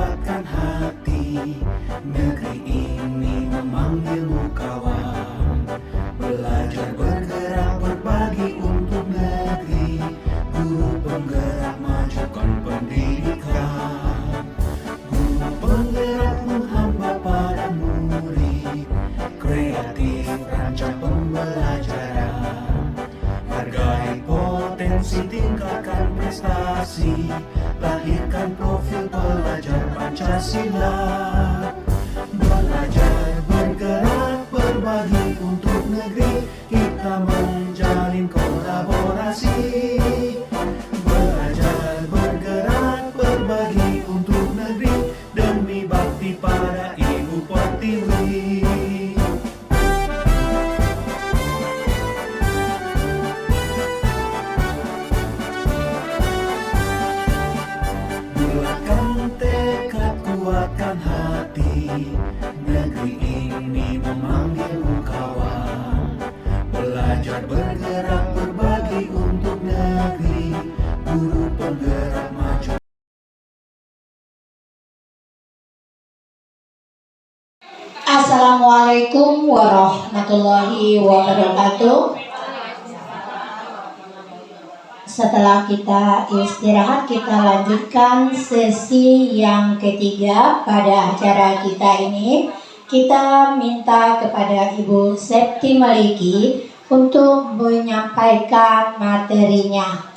kuatkan hati. Negeri ini memanggilmu kawan. Belajar bergerak berbagi untuk negeri. Guru penggerak majukan pendidikan. Guru penggerak menghamba pada murid. Kreatif rancang pembelajaran. Hargai potensi, tingkatkan prestasi. Lahirkan profil pelajar Pancasila. Belajar bergerak berbagi untuk negeri. Kita menjalin kolaborasi. Belajar bergerak berbagi untuk negeri. Demi bakti pada Ibu Pertiwi. Bulatkan tekad, kuatkan hati. Negeri ini memanggilmu kawan. Belajar bergerak berbagi untuk negeri. Guru penggerak maju. Assalamualaikum warahmatullahi wabarakatuh. Setelah kita istirahat, kita lanjutkan sesi yang ketiga pada acara kita ini. Kita minta kepada Ibu Septi Maliki untuk menyampaikan materinya.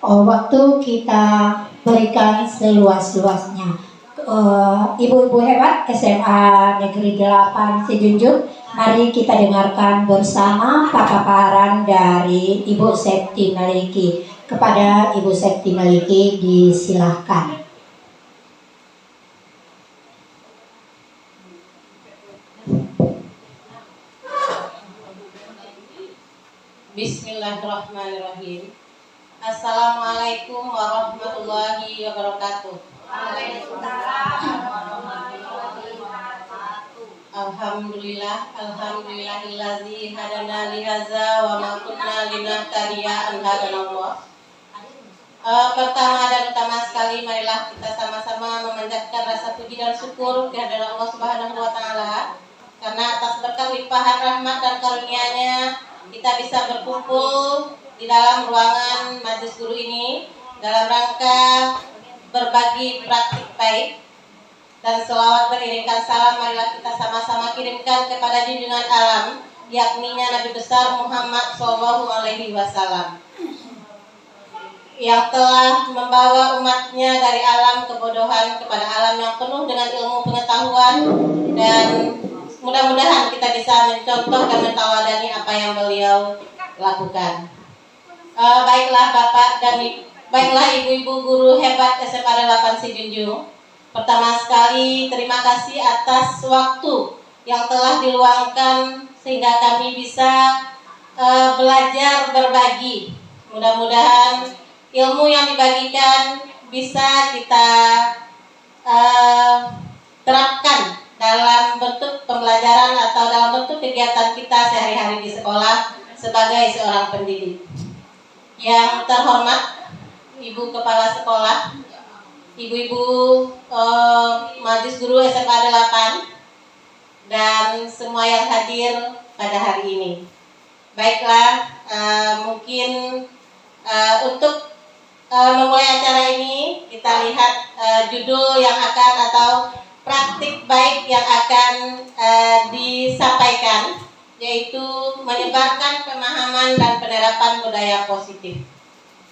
Waktu kita berikan seluas-luasnya. Ibu-ibu hebat SMA Negeri 8 Sijunjung, mari kita dengarkan bersama paparan dari Ibu Septi Maliki. Kepada Ibu Septi Maliki disilahkan. Bismillahirrahmanirrahim. Assalamualaikum warahmatullahi wabarakatuh. Alhamdulillahillazi hadana lihaza wa ma kunna linahtadiya an hadanallah. Pertama dan utama sekali, marilah kita sama-sama memanjatkan rasa puji dan syukur kehadirat Allah Subhanahu wa taala, karena atas berkah limpahan rahmat dan karunia-Nya kita bisa berkumpul di dalam ruangan majelis guru ini dalam rangka berbagi praktik baik. Dan selawat beriringkan salam marilah kita sama-sama kirimkan kepada junjungan alam, yakninya Nabi besar Muhammad SAW, yang telah membawa umatnya dari alam kebodohan kepada alam yang penuh dengan ilmu pengetahuan. Dan mudah-mudahan kita bisa mencontoh dan mentawadani apa yang beliau lakukan. Baiklah Bapak dan baiklah ibu-ibu guru hebat SMA 8 Sijunjung. Pertama sekali terima kasih atas waktu yang telah diluangkan sehingga kami bisa belajar berbagi. Mudah-mudahan ilmu yang dibagikan bisa kita terapkan dalam bentuk pembelajaran atau dalam bentuk kegiatan kita sehari-hari di sekolah sebagai seorang pendidik. Yang terhormat Ibu Kepala Sekolah, Ibu-ibu Majelis Guru SMA 8, dan semua yang hadir pada hari ini. Baiklah, mungkin untuk memulai acara ini kita lihat judul yang akan atau praktik baik yang akan disampaikan, yaitu menyebarkan pemahaman dan penerapan budaya positif.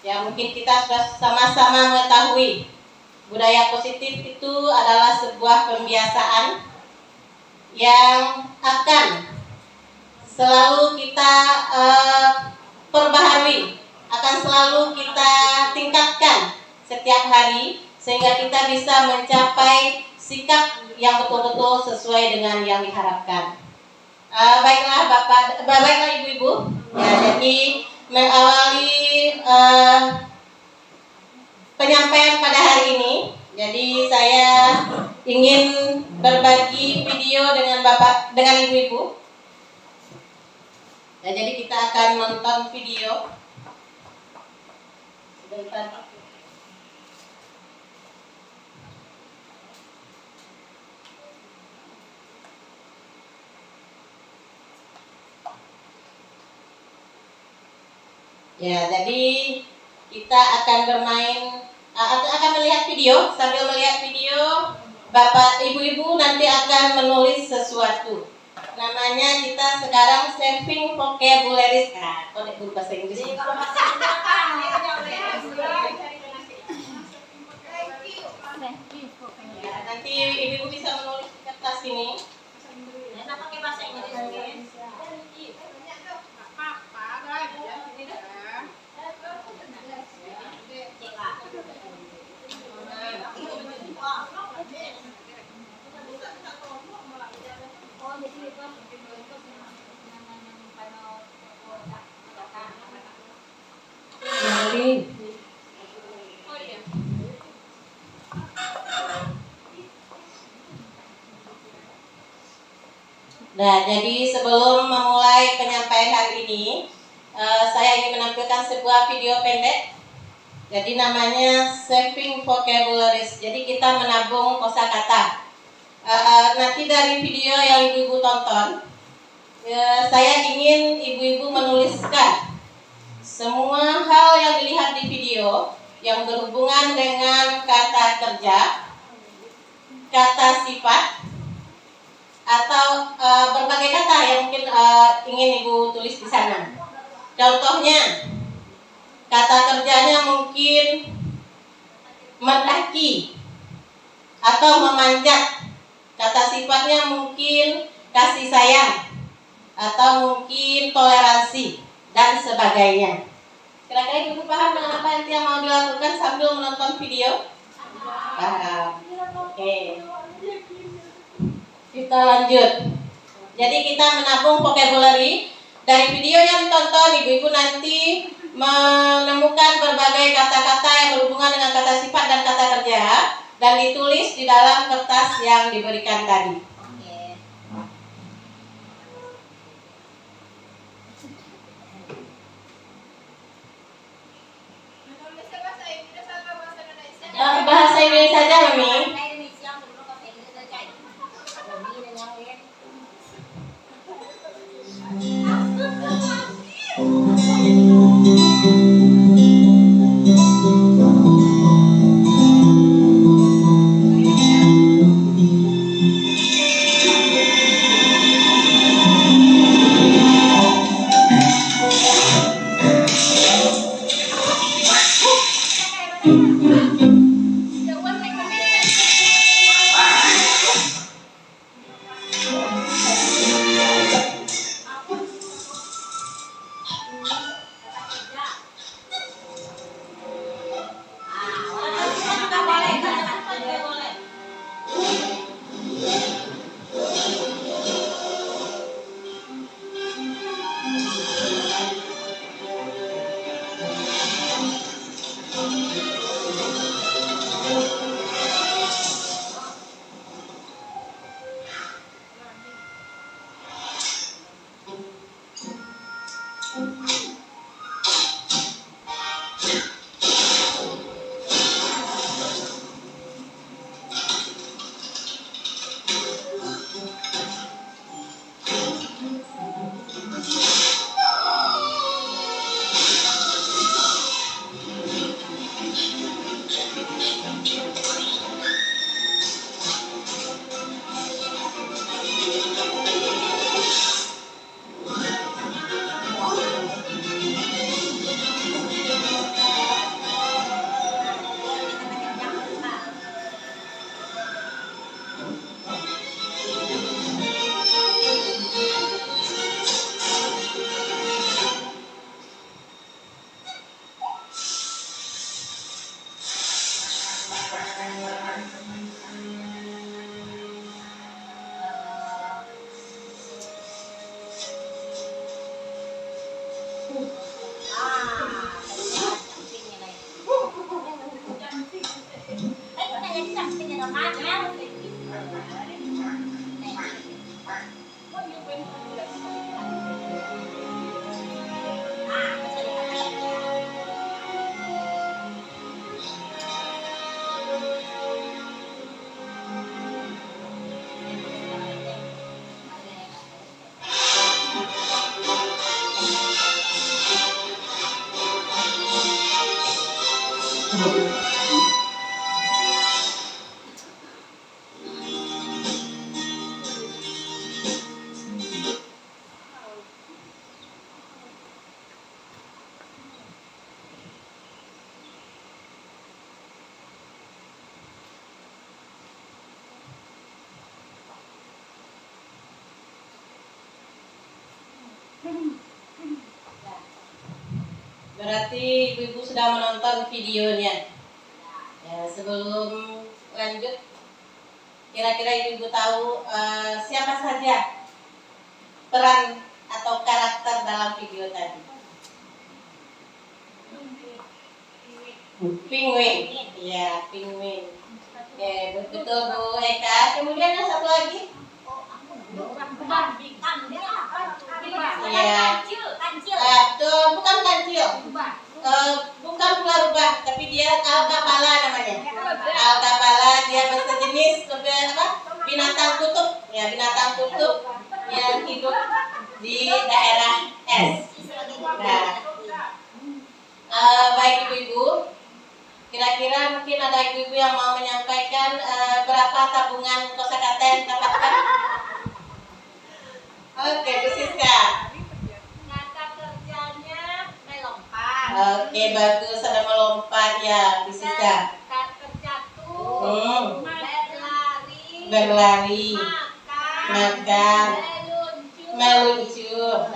Ya, mungkin kita sudah sama-sama mengetahui budaya positif itu adalah sebuah pembiasaan yang akan selalu kita perbaharui, akan selalu kita tingkatkan setiap hari sehingga kita bisa mencapai sikap yang betul-betul sesuai dengan yang diharapkan. Baiklah Bapak, baiklah Ibu-ibu. Ya, jadi mengawali penyampaian pada hari ini, jadi saya ingin berbagi video dengan Bapak, dengan Ibu-ibu. Ya, jadi kita akan nonton video. Sebentar. Ya, jadi kita akan bermain, akan melihat video. Sambil melihat video, Bapak Ibu-ibu nanti akan menulis sesuatu. Namanya kita sekarang saving vocabularies. Nah, kode guru bahasa Inggris. Ya, nanti ibu-ibu bisa menulis di kertas ini. Enak pakai bahasa Inggris. Nah, jadi sebelum memulai penyampaian hari ini, saya ingin menampilkan sebuah video pendek. Jadi namanya Saving Vocabularies. Jadi kita menabung kosakata. Nanti dari video yang ibu-ibu tonton, saya ingin ibu-ibu menuliskan semua hal yang dilihat di video yang berhubungan dengan kata kerja, kata sifat, atau berbagai kata yang mungkin ingin ibu tulis di sana. Contohnya, kata kerjanya mungkin mendaki atau memanjat. Kata sifatnya mungkin kasih sayang atau mungkin toleransi dan sebagainya. Kira-kira ibu paham dengan apa yang mau dilakukan sambil menonton video? Paham. Oke. Kita lanjut. Jadi kita menabung vocabulary. Dari video yang ditonton, ibu-ibu nanti menemukan berbagai kata-kata yang berhubungan dengan kata sifat dan kata kerja dan ditulis di dalam kertas yang diberikan tadi. Bahasa Inggris saja, Mami. Berarti ibu-ibu sudah menonton videonya. Ya, sebelum lanjut, kira-kira ibu-ibu tahu siapa saja peran atau karakter dalam video tadi? Penguin. Ya, penguin. Oke, betul Bu Eka. Kemudian yang satu lagi? Iya. Bukan kancil. Bukan ular rubah, tapi dia alkapala namanya. Alkapala dia bersejenis binatang kutub. Ya, binatang kutub yang hidup di daerah es. Nah, baik ibu-ibu, kira-kira mungkin ada ibu-ibu yang mau menyampaikan berapa tabungan kosakata yang didapatkan? Oke, Bu Siska. Kata kerjanya melompat. Oke, bagus, ada melompat ya, Bu Siska. Kata jatuh. Berlari, makan, meluncur,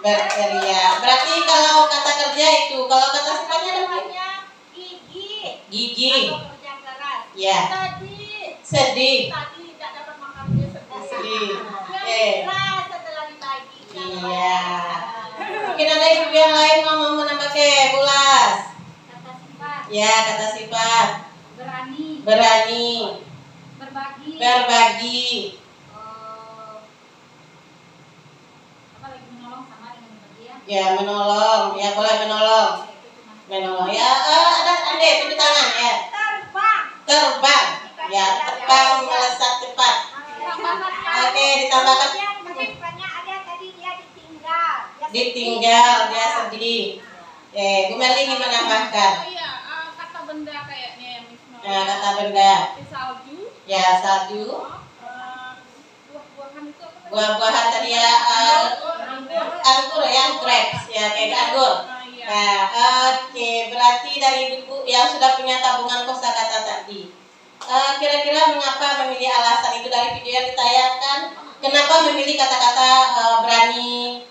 berteriak. Berarti kalau kata kerja itu, kalau kata sifatnya namanya gigi. Gigi. Atau kerja keras. Ya. Sedih. Tadi tidak dapat makan dia sedih. Setelah dibagi. Iya. Mungkin ada ibu yang lain mau menambahkan, Bulas. Kata sifat. Ya, kata sifat. Berani. Berbagi. Apa lagi menolong sama dengan berdia? Ya, menolong. Ya, boleh menolong. Menolong. Ya, ada tunjuk tangan ya. Terbang. Ya, terbang melesat cepat. Oke, ditambahkan. Sifatnya ada tadi dia ditinggal. Ditinggal, dia sedih. Bu Meli ingin menambahkan. Oh iya, kata benda kayaknya yang Miss Nah, kata benda. salju. Ya, salju. Buah-buahan itu apa tadi? Buah-buahan tadi ya, anggur ya, grapes ya, kayak anggur. Iya. Nah, oke, berarti dari ibu yang sudah punya tabungan kosakata tadi, kira-kira mengapa memilih alasan itu dari video yang ditayangkan? Kenapa memilih kata-kata berani,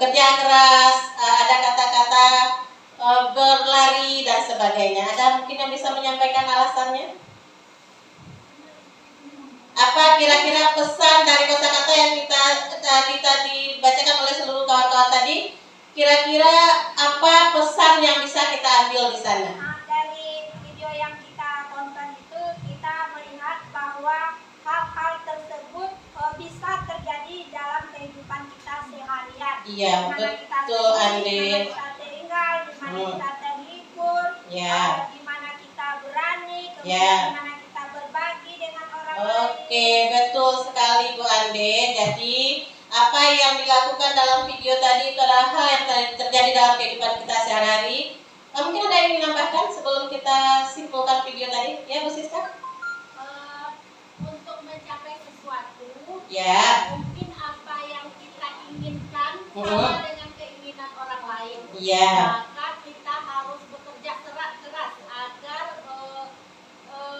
kerja keras, ada kata-kata berlari dan sebagainya? Ada mungkin yang bisa menyampaikan alasannya? Apa kira-kira pesan dari kata-kata yang kita dibacakan oleh seluruh kawan-kawan tadi? Kira-kira apa pesan yang bisa kita ambil di sana? Dari video yang kita tonton itu kita melihat bahwa hal-hal tersebut bisa terjadi dalam kehidupan kita seharian. Iya, Di mana kita betul, sedih, Andi. di mana kita tinggal, di mana kita terhibur, Ya. di mana kita berani, kemudian Ya. di mana kita berbagi dengan orang lain. Oke, betul sekali Bu Ande. Jadi apa yang dilakukan dalam video tadi itu adalah hal yang terjadi dalam kehidupan kita sehari-hari. Mungkin ada yang ingin menambahkan sebelum kita simpulkan video tadi, ya Bu Siska? Untuk mencapai sesuatu, Ya. mungkin apa yang kita inginkan sama dengan keinginan orang lain. Iya. Maka kita harus bekerja keras agar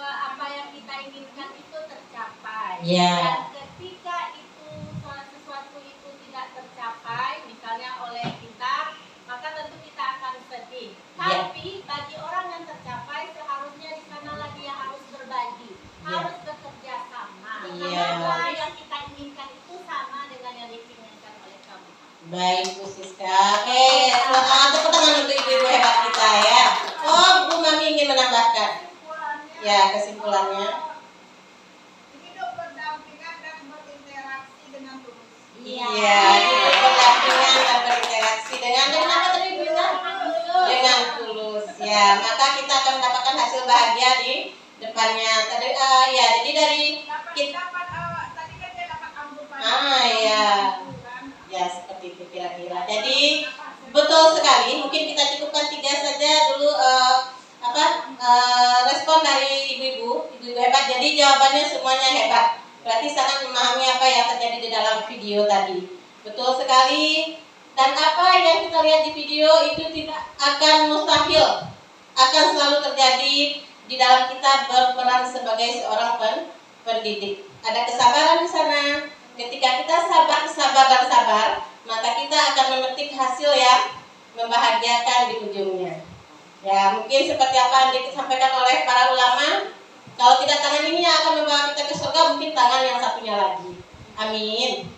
apa yang kita inginkan itu tercapai. Iya. Dan ketika itu sesuatu itu tidak tercapai, misalnya oleh kita, maka tentu kita akan sedih. Iya. Tapi bagi orang yang tercapai, seharusnya di sanalah dia harus berbagi, harus bekerja sama. Iya. Karena apa yang kita inginkan itu sama dengan yang diinginkan oleh kamu. Baik Bu Siska. Oke, tepuk tangan untuk ibu-ibu hebat kita ya. Oh, Bu Mami ingin menambahkan. Ya, kesimpulannya. Hidup berdampingan dan berinteraksi dengan tulus. Iya, hidup berdampingan dan berinteraksi dengan apa tadi Bu Ina? Dengan tulus. Ya, maka kita akan mendapatkan hasil bahagia di depannya. Tadi ya, jadi dari kita Tadi kan dia dapat anggur ya. Ya, seperti itu kira-kira. Jadi betul sekali. Mungkin kita cukupkan 3 saja dulu respon dari ibu-ibu hebat. Jadi jawabannya semuanya hebat. Berarti sangat memahami apa yang terjadi di dalam video tadi. Betul sekali. Dan apa yang kita lihat di video itu tidak akan mustahil, akan selalu terjadi di dalam kita berperan sebagai seorang pendidik. Ada kesabaran di sana, Ketika kita sabar dan sabar, maka kita akan memetik hasil yang membahagiakan di ujungnya. Ya, mungkin seperti apa yang disampaikan oleh para ulama, kalau tidak tangan ini yang akan membawa kita ke surga, mungkin tangan yang satunya lagi. Amin.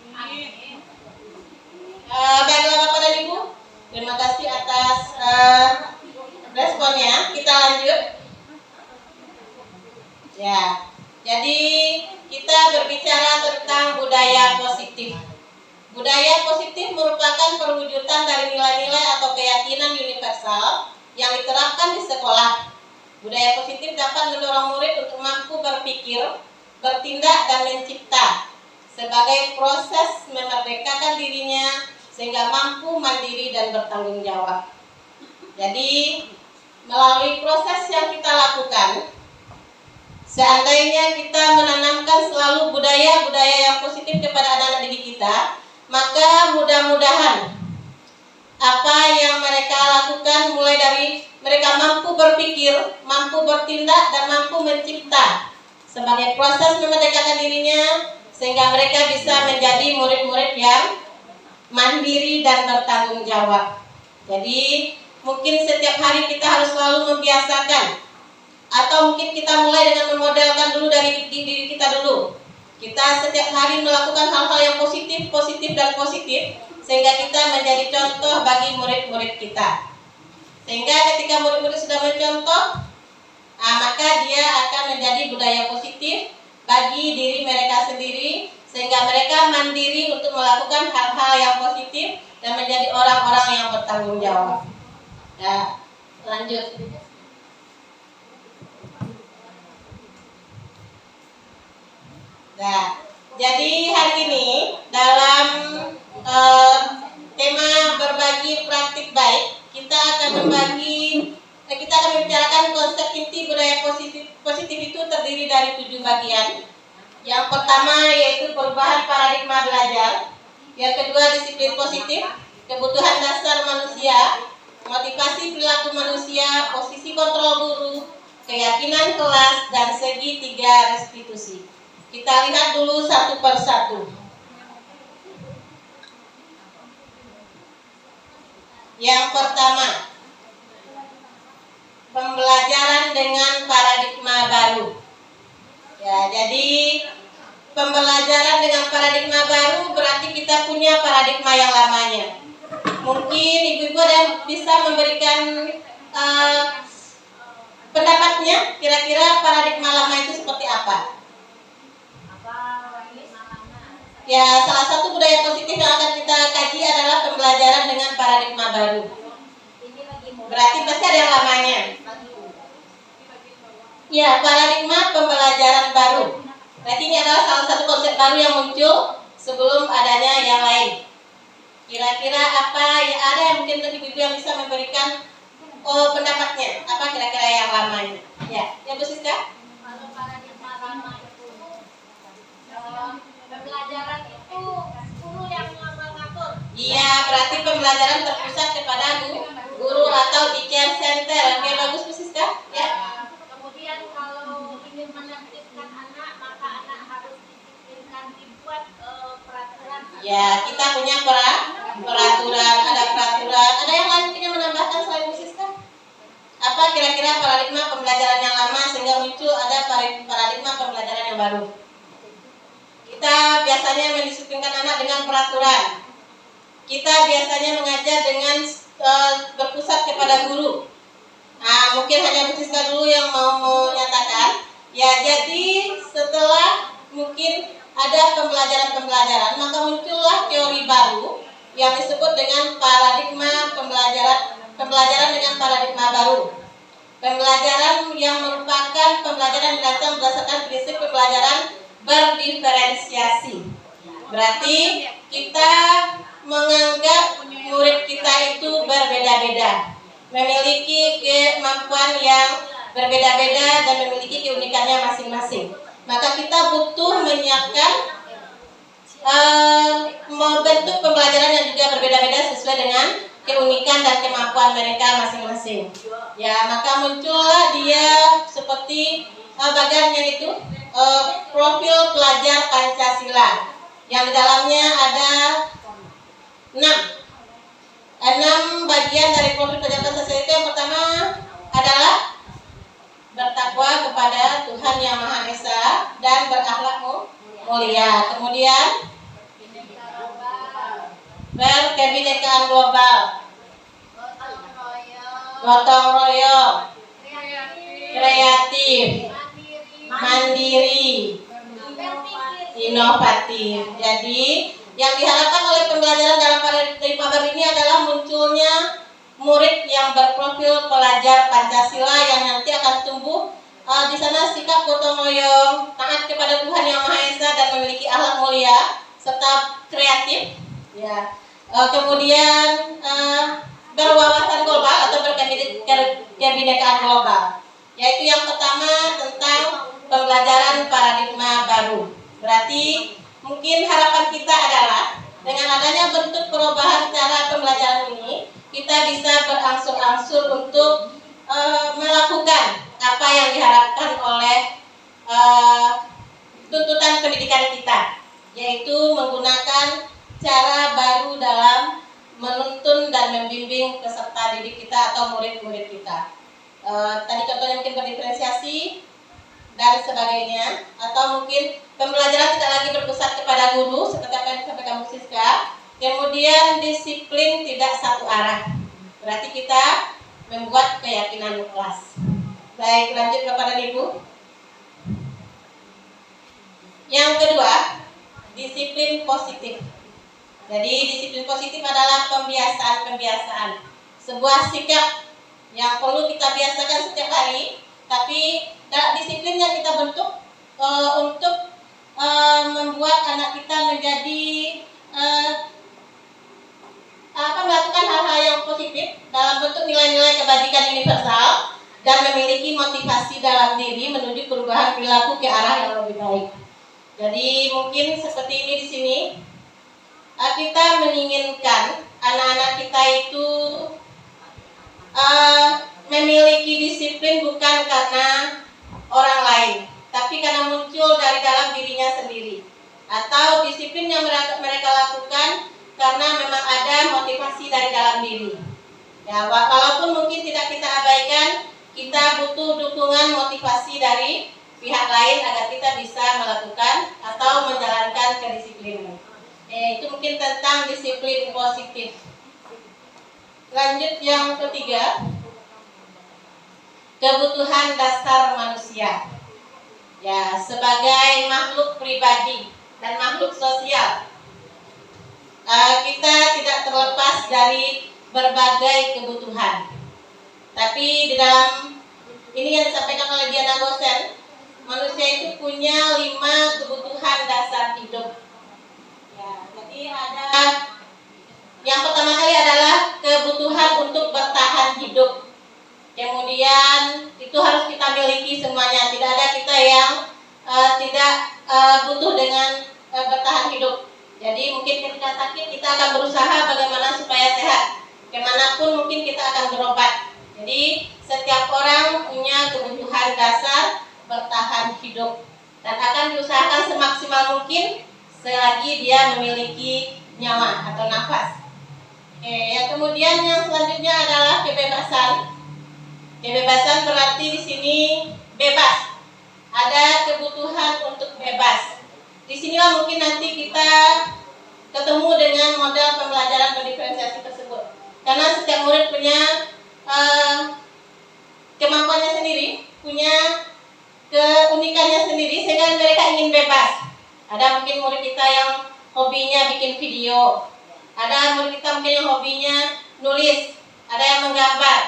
Baiklah Bapak dan Ibu, terima kasih atas responnya. Kita lanjut. Ya, jadi kita berbicara tentang budaya positif. Budaya positif merupakan perwujudan dari nilai-nilai atau keyakinan universal yang diterapkan di sekolah. Budaya positif dapat mendorong murid untuk mampu berpikir, bertindak, dan mencipta sebagai proses memerdekakan dirinya sehingga mampu mandiri dan bertanggung jawab. Jadi, melalui proses yang kita lakukan, seandainya kita menanamkan selalu budaya-budaya yang positif kepada anak-anak didik kita, maka mudah-mudahan apa yang mereka lakukan mulai dari mereka mampu berpikir, mampu bertindak, dan mampu mencipta sebagai proses memerdekakan dirinya sehingga mereka bisa menjadi murid-murid yang mandiri dan bertanggung jawab. Jadi mungkin setiap hari kita harus selalu membiasakan, atau mungkin kita mulai dengan memodelkan dulu dari diri kita dulu. Kita setiap hari melakukan hal-hal yang positif sehingga kita menjadi contoh bagi murid-murid kita. Sehingga ketika murid-murid sudah mencontoh, maka dia akan menjadi budaya positif bagi diri mereka sendiri, sehingga mereka mandiri untuk melakukan hal-hal yang positif dan menjadi orang-orang yang bertanggung jawab. Ya, lanjut. Nah, jadi hari ini dalam tema berbagi praktik baik, kita akan membicarakan konsep inti budaya positif itu terdiri dari 7 bagian. Yang pertama yaitu perubahan paradigma belajar, yang kedua disiplin positif, kebutuhan dasar manusia, motivasi perilaku manusia, posisi kontrol guru, keyakinan kelas, dan segitiga restitusi. Kita lihat dulu satu persatu. Yang pertama, pembelajaran dengan paradigma baru. Ya, jadi pembelajaran dengan paradigma baru berarti kita punya paradigma yang lamanya. Mungkin ibu-ibu ada yang bisa memberikan pendapatnya, kira-kira paradigma lama itu seperti apa? Ya, salah satu budaya positif yang akan kita kaji adalah pembelajaran dengan paradigma baru. Berarti pasti ada yang lamanya. Ya, paradigma pembelajaran baru. Berarti ini adalah salah satu konsep baru yang muncul sebelum adanya yang lain. Kira-kira apa? Ya, ada yang mungkin ibu-ibu yang bisa memberikan pendapatnya. Apa kira-kira yang lamanya? Ya, Bu Siska? Kalau paradigma lama itu pembelajaran itu guru yang mengatur. Iya, berarti pembelajaran terpusat kepada guru atau teacher center. Oke, bagus Bu Siska? Ya. Kemudian kalau ingin menertibkan anak, maka anak harus disiplinkan, dibuat peraturan. Ya, kita punya peraturan, ada peraturan. Ada yang lain mungkin yang menambahkan selain Bu Siska? Apa kira-kira paradigma pembelajaran yang lama sehingga muncul ada paradigma pembelajaran yang baru? Kita biasanya mendisiplinkan anak dengan peraturan. Kita biasanya mengajar dengan berpusat kepada guru. Nah, mungkin hanya Bu Siska dulu yang mau menyatakan. Ya, jadi setelah mungkin ada pembelajaran, maka muncullah teori baru yang disebut dengan paradigma pembelajaran dengan paradigma baru. Pembelajaran yang merupakan pembelajaran yang datang berdasarkan prinsip pembelajaran berdiferensiasi. Berarti kita menganggap murid kita itu berbeda-beda, memiliki kemampuan yang berbeda-beda dan memiliki keunikannya masing-masing. Maka kita butuh menyiapkan membentuk pembelajaran yang juga berbeda-beda sesuai dengan keunikan dan kemampuan mereka masing-masing. Ya, maka muncullah dia seperti bagiannya itu profil pelajar Pancasila. yang di dalamnya ada 6 bagian dari profil pejabat sosial itu. Yang pertama adalah bertakwa kepada Tuhan Yang Maha Esa dan berakhlak mulia. Kemudian berkebinekaan global, gotong royong, kreatif, mandiri, inovatif. Jadi yang diharapkan oleh pembelajaran dalam paradigma baru ini adalah munculnya murid yang berprofil pelajar Pancasila yang nanti akan tumbuh di sana sikap gotong royong, taat kepada Tuhan Yang Maha Esa dan memiliki akhlak mulia serta kreatif. Ya. Kemudian berwawasan global atau berkebinekaan global. Yaitu yang pertama tentang pembelajaran paradigma baru. Berarti mungkin harapan kita adalah dengan adanya bentuk perubahan cara pembelajaran ini, kita bisa berangsur-angsur untuk melakukan apa yang diharapkan oleh tuntutan pendidikan kita, yaitu menggunakan cara baru dalam menuntun dan membimbing peserta didik kita atau murid-murid kita. Tadi contohnya mungkin berdiferensiasi dan sebagainya, atau mungkin pembelajaran tidak lagi berpusat kepada guru seperti apa yang disampaikan Bu Siska. Kemudian disiplin tidak satu arah, berarti kita membuat keyakinan kelas. Baik, lanjut kepada Ibu. Yang kedua, disiplin positif. Jadi disiplin positif adalah pembiasaan-pembiasaan, sebuah sikap yang perlu kita biasakan setiap hari, tapi disiplin yang kita bentuk untuk membuat anak kita menjadi melakukan hal-hal yang positif dalam bentuk nilai-nilai kebajikan universal dan memiliki motivasi dalam diri menuju perubahan perilaku ke arah yang lebih baik. Jadi mungkin seperti ini di sini kita menginginkan anak-anak kita itu memiliki disiplin bukan karena orang lain, tapi karena muncul dari dalam dirinya sendiri, atau disiplin yang mereka lakukan karena memang ada motivasi dari dalam diri. Ya, walaupun mungkin tidak kita abaikan, kita butuh dukungan motivasi dari pihak lain agar kita bisa melakukan atau menjalankan kedisiplinan. Itu mungkin tentang disiplin positif. Lanjut yang ketiga, kebutuhan dasar manusia. Ya, sebagai makhluk pribadi dan makhluk sosial, kita tidak terlepas dari berbagai kebutuhan. Tapi di dalam ini yang disampaikan oleh Diana Gosen, manusia itu punya 5 kebutuhan dasar hidup. Ya, jadi ada yang pertama kali adalah kebutuhan untuk bertahan hidup. Kemudian itu harus kita miliki semuanya. Tidak ada kita yang tidak butuh dengan bertahan hidup. Jadi mungkin ketika sakit kita akan berusaha bagaimana supaya sehat. Kemanapun mungkin kita akan berobat. Jadi setiap orang punya kebutuhan dasar bertahan hidup dan akan diusahakan semaksimal mungkin selagi dia memiliki nyawa atau nafas. Yang kemudian yang selanjutnya adalah kebebasan. Kebebasan berarti di sini bebas. Ada kebutuhan untuk bebas. Disinilah mungkin nanti kita ketemu dengan model pembelajaran berdiferensiasi tersebut. Karena setiap murid punya kemampuannya sendiri, punya keunikannya sendiri, sehingga mereka ingin bebas. Ada mungkin murid kita yang hobinya bikin video, ada murid kita mungkin yang hobinya nulis, ada yang menggambar.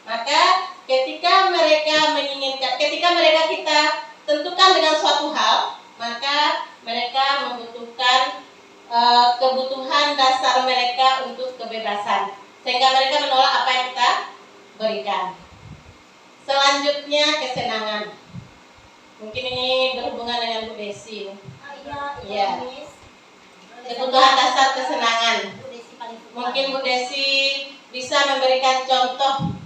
Maka ketika mereka menginginkan, ketika mereka kita tentukan dengan suatu hal, maka mereka membutuhkan kebutuhan dasar mereka untuk kebebasan, sehingga mereka menolak apa yang kita berikan. Selanjutnya kesenangan. Mungkin ini berhubungan dengan Bu Desi. Ya. Kebutuhan dasar kesenangan. Mungkin Bu Desi bisa memberikan contoh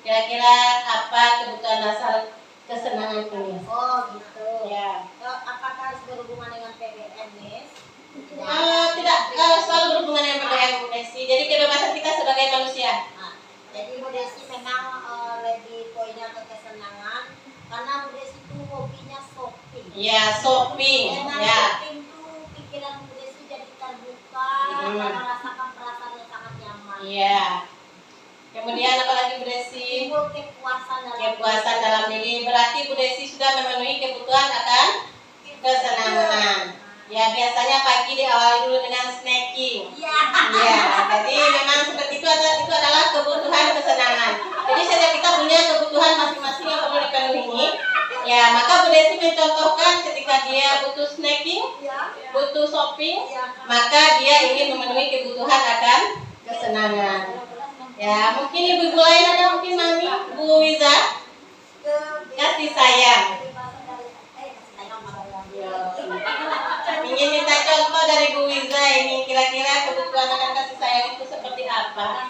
kira-kira apa kebutuhan dasar kesenangan ini. Oh gitu. Ya. Apakah harus berhubungan dengan PBN, Miss? Ya, shopping. Dengan Ya. shopping tuh pikiran Bu Desi jadi terbuka Hmm. dan merasakan perasaan yang sangat nyaman. Iya. Kemudian apa lagi Bu Desi? Timbul kepuasan dalam Kepuasan dalam diri. Berarti Bu Desi sudah memenuhi kebutuhan akan kesenangan. Ya, biasanya pagi diawali dulu dengan snacking. Iya. Ya, jadi memang seperti itu adalah kebutuhan kesenangan. Jadi setiap kita punya kebutuhan masing-masing yang perlu dipenuhi. Ya, maka Bu Desi mencontohkan ketika dia butuh snacking, Iya. butuh shopping, Iya. maka dia ingin memenuhi kebutuhan akan kesenangan. Ya, mungkin ibu-ibu lain ada, mungkin Mami, Bu Wiza, kasih sayang. Ingin minta contoh dari Bu Wiza ini, kira-kira kebutuhan akan kasih sayang itu seperti apa?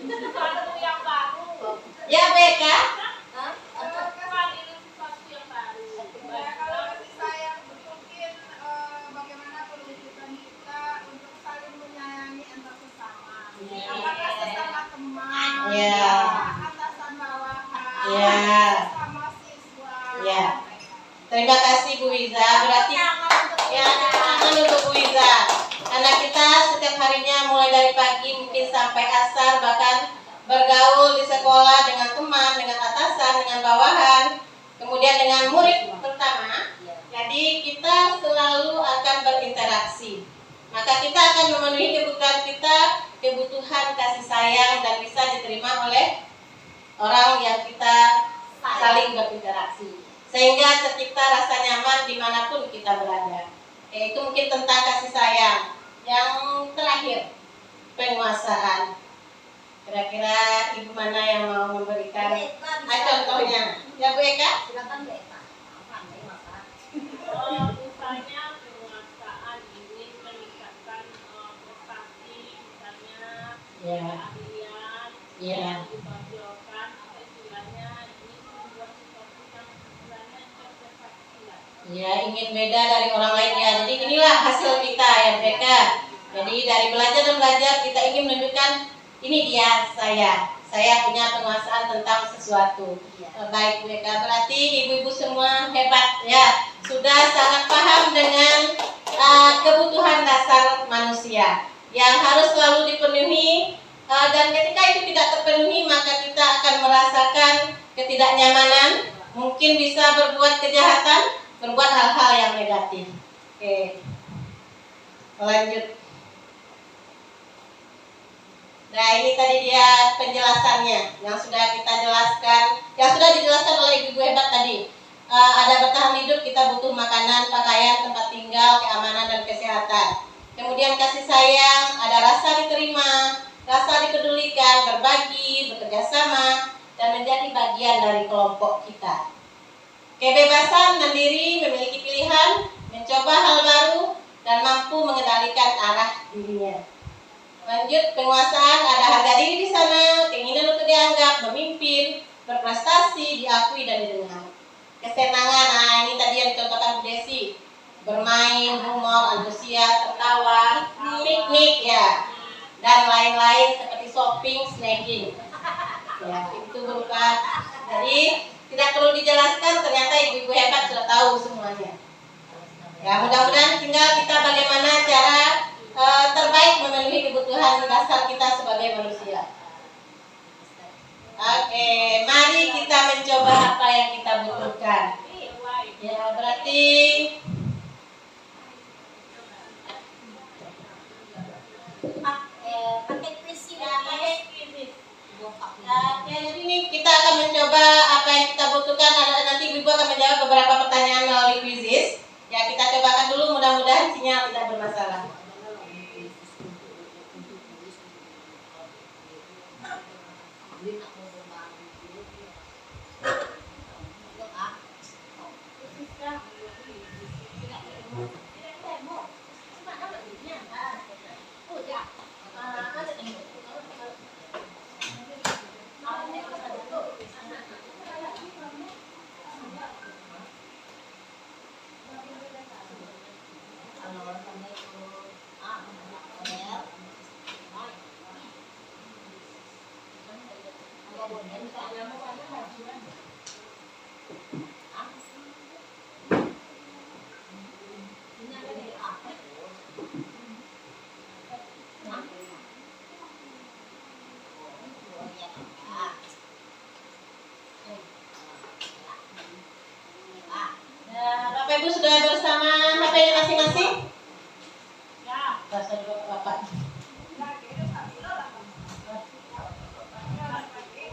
Sesuatu yang baru. Ya, Beka. Kembali sesuatu yang baru. Ya, kalau kasih sayang itu mungkin bagaimana perwujudan kita untuk saling menyayangi antar sesama. Apakah sesama teman, Ya. atasan bawahan, Ya. sesama siswa. Ya. Terima kasih Bu Wiza. Berarti ya, tangan untuk Bu Wiza. Karena kita setiap harinya mulai dari pagi mungkin sampai asar, bahkan bergaul di sekolah dengan teman, dengan atasan, dengan bawahan, kemudian dengan murid terutama. Jadi kita selalu akan berinteraksi. Maka kita akan memenuhi kebutuhan kita, kebutuhan kasih sayang, dan bisa diterima oleh orang yang kita saling berinteraksi. Sehingga tercipta rasa nyaman dimanapun kita berada. Itu mungkin tentang kasih sayang. Yang terakhir, penguasaan. Kira-kira ibu mana yang mau memberikan contohnya? Ya Bu Eka? Silakan Bu Eka. Pandai masak. Misalnya penguasaan ingin meningkatkan prestasi, misalnya Ya. keahlian, Ya. ditonjolkan, atau istilahnya ini membuat sesuatu yang istilahnya terprestasi lah. Ya, ingin beda dari orang lain ya. Jadi inilah hasil kita ya Beka. Jadi dari belajar dan belajar kita ingin menunjukkan ini dia saya punya penguasaan tentang sesuatu. Baik Bu Eka, berarti ibu-ibu semua hebat ya. Sudah sangat paham dengan kebutuhan dasar manusia yang harus selalu dipenuhi, dan ketika itu tidak terpenuhi maka kita akan merasakan ketidaknyamanan, mungkin bisa berbuat kejahatan, berbuat hal-hal yang negatif. Oke, lanjut. Nah, ini tadi dia penjelasannya yang sudah kita jelaskan, yang sudah dijelaskan oleh ibu hebat tadi. Ada bertahan hidup, kita butuh makanan, pakaian, tempat tinggal, keamanan dan kesehatan. Kemudian kasih sayang, ada rasa diterima, rasa dipedulikan, berbagi, bekerja sama, dan menjadi bagian dari kelompok kita. Kebebasan, mandiri, memiliki pilihan, mencoba hal baru, dan mampu mengendalikan arah dirinya. Lanjut, penguasaan, ada harga diri di sana, keinginan untuk dianggap, memimpin, berprestasi, diakui dan didengar. Kesenangan, nah ini tadi yang dicontohkan Bu Desi, bermain, humor, antusias, tertawa, piknik ya, dan lain-lain seperti shopping, snacking. Ya, itu berupa. Jadi tidak perlu dijelaskan, ternyata ibu-ibu hebat sudah tahu semuanya. Ya, mudah-mudahan tinggal kita bagaimana cara terbaik memenuhi kebutuhan dasar kita sebagai manusia. Oke, mari kita mencoba apa yang kita butuhkan. Ya, berarti Paket visi jadi ini kita akan mencoba apa yang kita butuhkan. Nanti ibu akan menjawab beberapa pertanyaan melalui quizzes. Ya, kita cobakan dulu, mudah-mudahan sinyal tidak bermasalah. Ibu sudah bersama HP-nya masing-masing? Ya, rasa juga Bapak.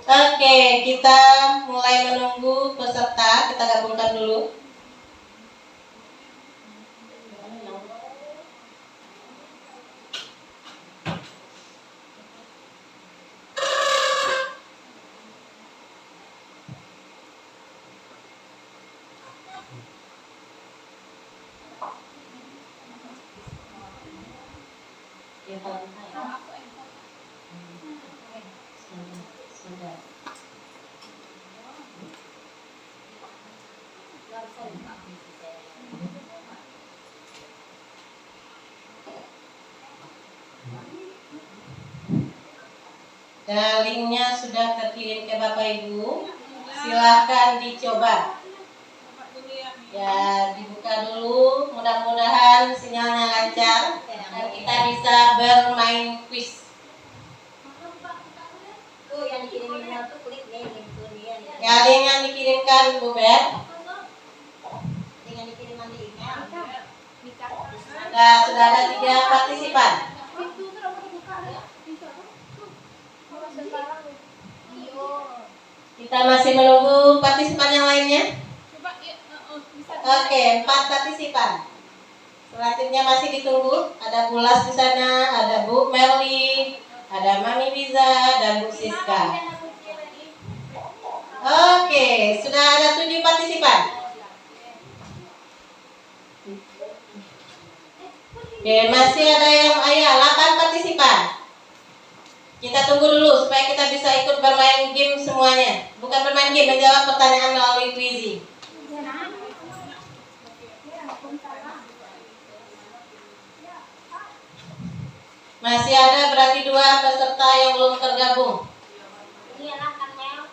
Oke, kita mulai menunggu peserta. Kita gabungkan dulu. Nah, linknya sudah terkirim ke Bapak Ibu. Silahkan dicoba. Ya, dibuka dulu. Mudah-mudahan sinyalnya lancar dan kita bisa bermain quiz. Tuh yang dikirim email tuh klik nih gitu dia. Ya, link yang dikirimkan Bu Bet. Dengan dikiriman di email. Nah, sudah ada 3 partisipan. Kita masih menunggu partisipan yang lainnya. Oke, 4 partisipan. Selanjutnya masih ditunggu. Ada Bu Las di sana, ada Bu Merli, ada Mami Biza dan Bu Siska. Oke, sudah ada 7 partisipan. Oke, masih ada yang 8 partisipan. Kita tunggu dulu supaya kita bisa ikut bermain game semuanya. Bukan bermain game, menjawab pertanyaan melalui quiz. Masih ada berarti 2 peserta yang belum tergabung. Iyalah kan Mel.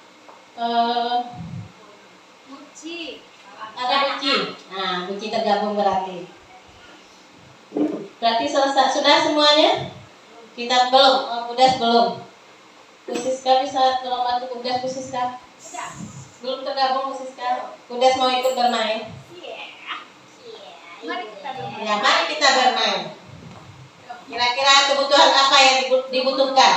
Buci. Ada Buci. Nah, Buci tergabung berarti. Berarti selesai sudah semuanya? Kita belum, Budas belum. Bu Siska bisa tolong bantu Budas, Bu Siska. Belum tergabung Bu Siska. Budas mau ikut bermain? Ya, mari kita bermain. Kira-kira kebutuhan apa yang dibutuhkan?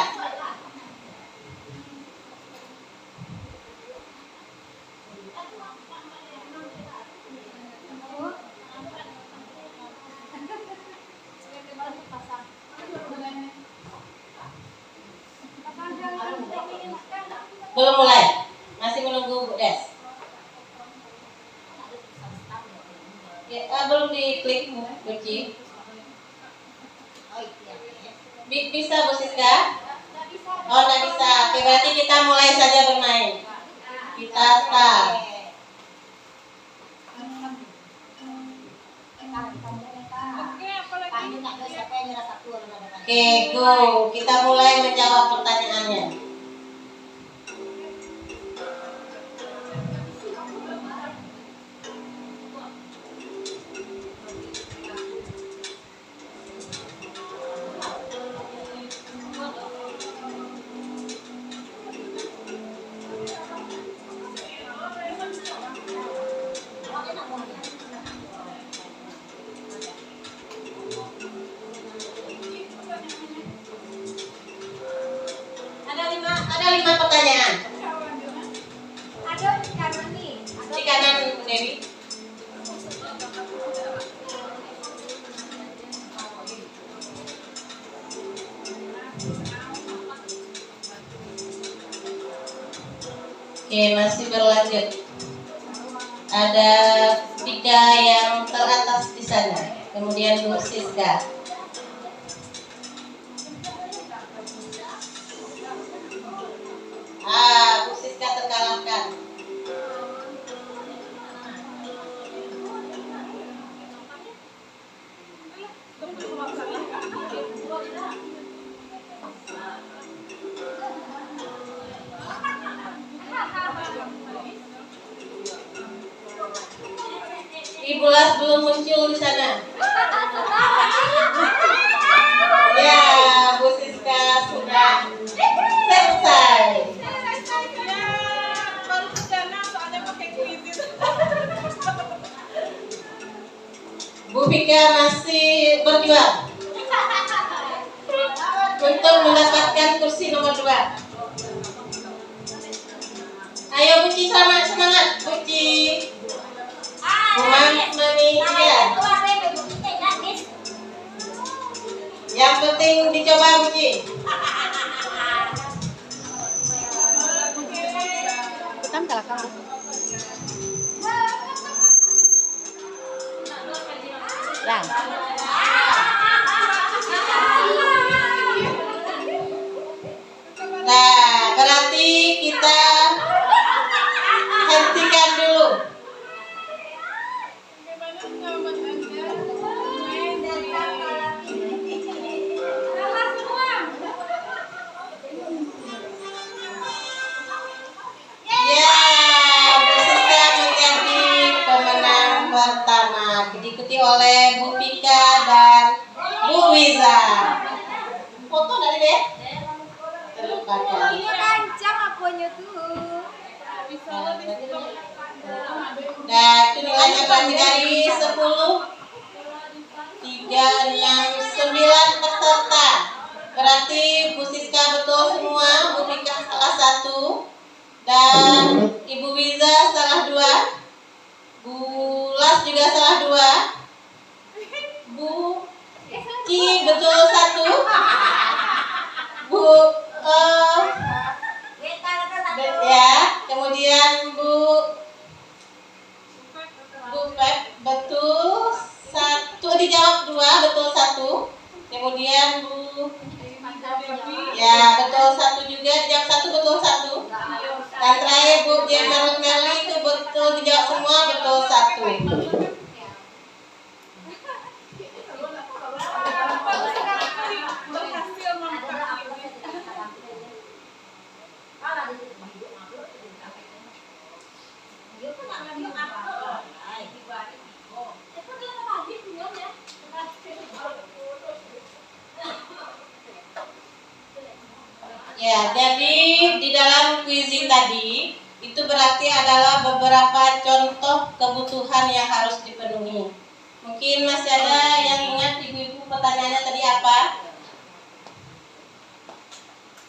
Belum mulai, masih menunggu Bu Des. Ya, belum diklik Buci. Bisa Bu Siska? Oh, nggak bisa. Oke, berarti kita mulai saja bermain. Kita start. Oke, go. Kita mulai menjawab pertanyaannya. Ada 5 pertanyaan. Ada di kanan nih. Di kanan Bu Dewi. Oke, masih berlanjut. Ada 3 yang teratas di sana. Kemudian Bu Siska. Bu Siska terkalahkan. Ibu Las belum muncul di sana. Ya, Bu Siska sudah selesai. Baru ke sana soalnya pakai quiz itu. Pika masih berjuang untuk mendapatkan kursi nomor 2. Ayo Buci, semangat Buci. Mami, iya. Yang penting dicoba Buci. Bukan kalah kamu. Lang. Nah, berarti kita hentikan dulu. Ya, Busiska menjadi pemenang pertama, diikuti oleh Bu Pika dan Bu Wiza. Foto dari deh. Terlupakan. Kancang apanya tuh. Nah, itu nilainya berarti dari 10, 3, 6, 9 peserta. Berarti Bu Siska betul semua, Bu Pika salah 1, dan Ibu Wiza salah 2, Bu Las juga salah 2, Bu Ci betul 1, Bu ya, kemudian Bu Pep betul 1, dijawab 2, betul 1. Kemudian Bu ya betul 1 juga, dijawab 1, betul 1. Dan terakhir Bu Meli itu betul, dijawab semua, betul 1. Ya, jadi di dalam kuisi tadi itu berarti adalah beberapa contoh kebutuhan yang harus dipenuhi. Mungkin masih ada yang ingat ibu-ibu pertanyaannya tadi apa?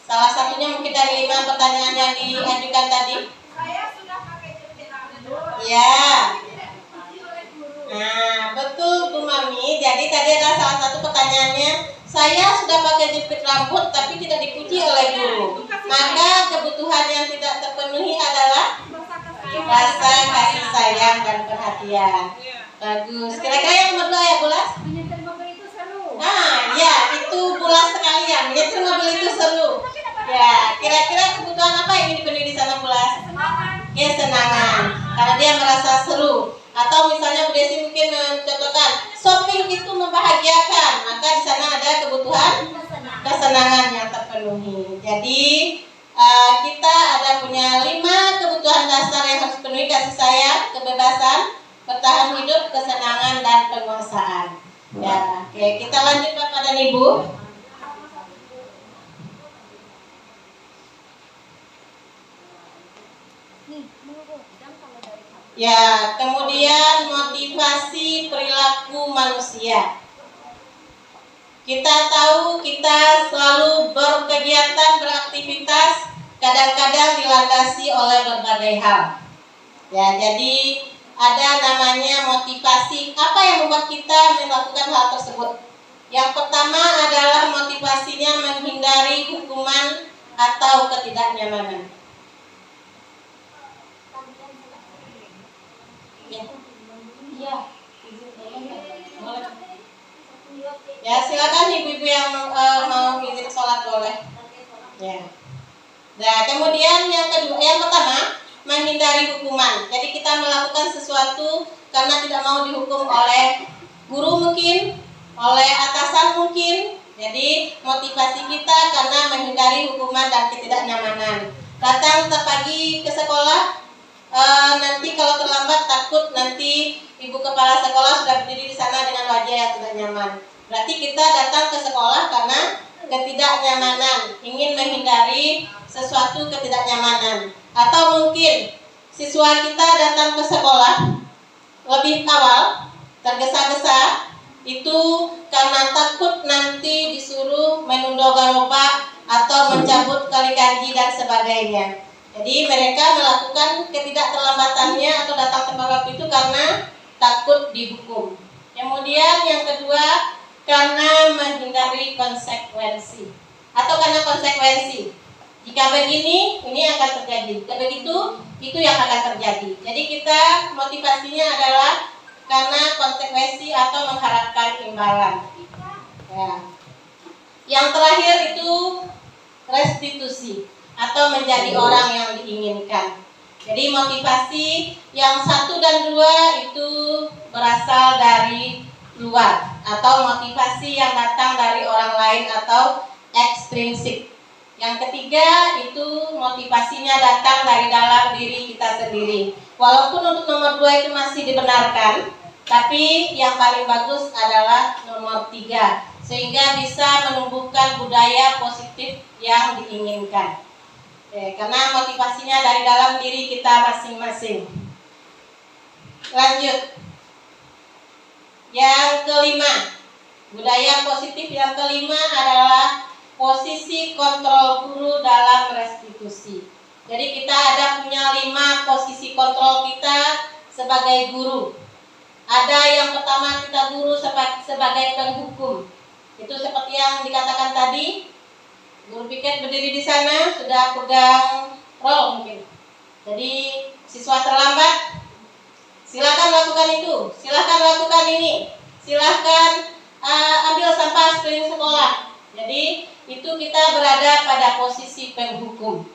Salah satunya mungkin dari 5 pertanyaan yang diajukan tadi. Saya sudah pakai jepit rambut. Ya. Nah, betul Bu Mami. Jadi tadi ada salah satu pertanyaannya, saya sudah pakai jepit rambut tapi tidak dipuji oleh guru. Maka kebutuhan yang tidak terpenuhi adalah rasa kasih sayang dan perhatian. Bagus. Kira-kira yang nomor 2 ya, Bulas? Menyetir mobil itu seru. Nah, ya itu Bulas sekalian. Menyetir mobil itu seru. Ya, kira-kira kebutuhan apa yang ingin dipenuhi di sana, Bulas? Kesenangan. Karena dia merasa seru. Atau misalnya Bu Desi mungkin mencontohkan, shopping itu membahagiakan. Maka di sana ada kebutuhan kesenangan yang terpenuhi. Jadi kita ada punya 5 kebutuhan dasar yang harus dipenuhi: kasih sayang, kebebasan, bertahan hidup, kesenangan, dan penguasaan. Ya, oke, kita lanjut Bapak dan Ibu. Ya, kemudian motivasi perilaku manusia. Kita tahu kita selalu berkegiatan, beraktivitas, kadang-kadang dilandasi oleh berbagai hal. Ya, jadi ada namanya motivasi. Apa yang membuat kita melakukan hal tersebut? Yang pertama adalah motivasinya menghindari hukuman atau ketidaknyamanan. Ya, silakan ibu-ibu yang mau izin sholat boleh. Ya. Nah, kemudian yang kedua, yang pertama menghindari hukuman. Jadi kita melakukan sesuatu karena tidak mau dihukum oleh guru mungkin, oleh atasan mungkin. Jadi motivasi kita karena menghindari hukuman dan ketidaknyamanan. Datang pagi ke sekolah, nanti kalau terlambat takut nanti ibu kepala sekolah sudah berdiri di sana dengan wajah yang tidak nyaman. Berarti kita datang ke sekolah karena ketidaknyamanan, ingin menghindari sesuatu ketidaknyamanan. Atau mungkin siswa kita datang ke sekolah lebih awal, tergesa-gesa, itu karena takut nanti disuruh menundo garoba atau mencabut tali kanji dan sebagainya. Jadi mereka melakukan ketidakterlambatannya atau datang tepat waktu itu karena takut dihukum. Kemudian yang kedua, karena menghindari konsekuensi atau karena konsekuensi. Jika begini, ini akan terjadi. Jika begitu, itu yang akan terjadi. Jadi kita motivasinya adalah karena konsekuensi atau mengharapkan imbalan. Ya. Yang terakhir itu restitusi atau menjadi orang yang diinginkan. Jadi motivasi yang 1 dan 2 itu berasal dari luar atau motivasi yang datang dari orang lain atau ekstrinsik. Yang ketiga itu motivasinya datang dari dalam diri kita sendiri. Walaupun untuk nomor 2 itu masih dibenarkan, tapi yang paling bagus adalah nomor 3, sehingga bisa menumbuhkan budaya positif yang diinginkan. Karena motivasinya dari dalam diri kita masing-masing. Lanjut. Yang kelima, budaya positif yang kelima adalah posisi kontrol guru dalam restitusi. Jadi kita punya 5 posisi kontrol kita sebagai guru. Ada yang pertama, kita guru sebagai penghukum. Itu seperti yang dikatakan tadi. Guru piket berdiri di sana sudah pegang roll mungkin. Jadi siswa terlambat, silakan lakukan itu, silakan lakukan ini, silakan ambil sampah sekeliling sekolah. Jadi itu kita berada pada posisi penghukum.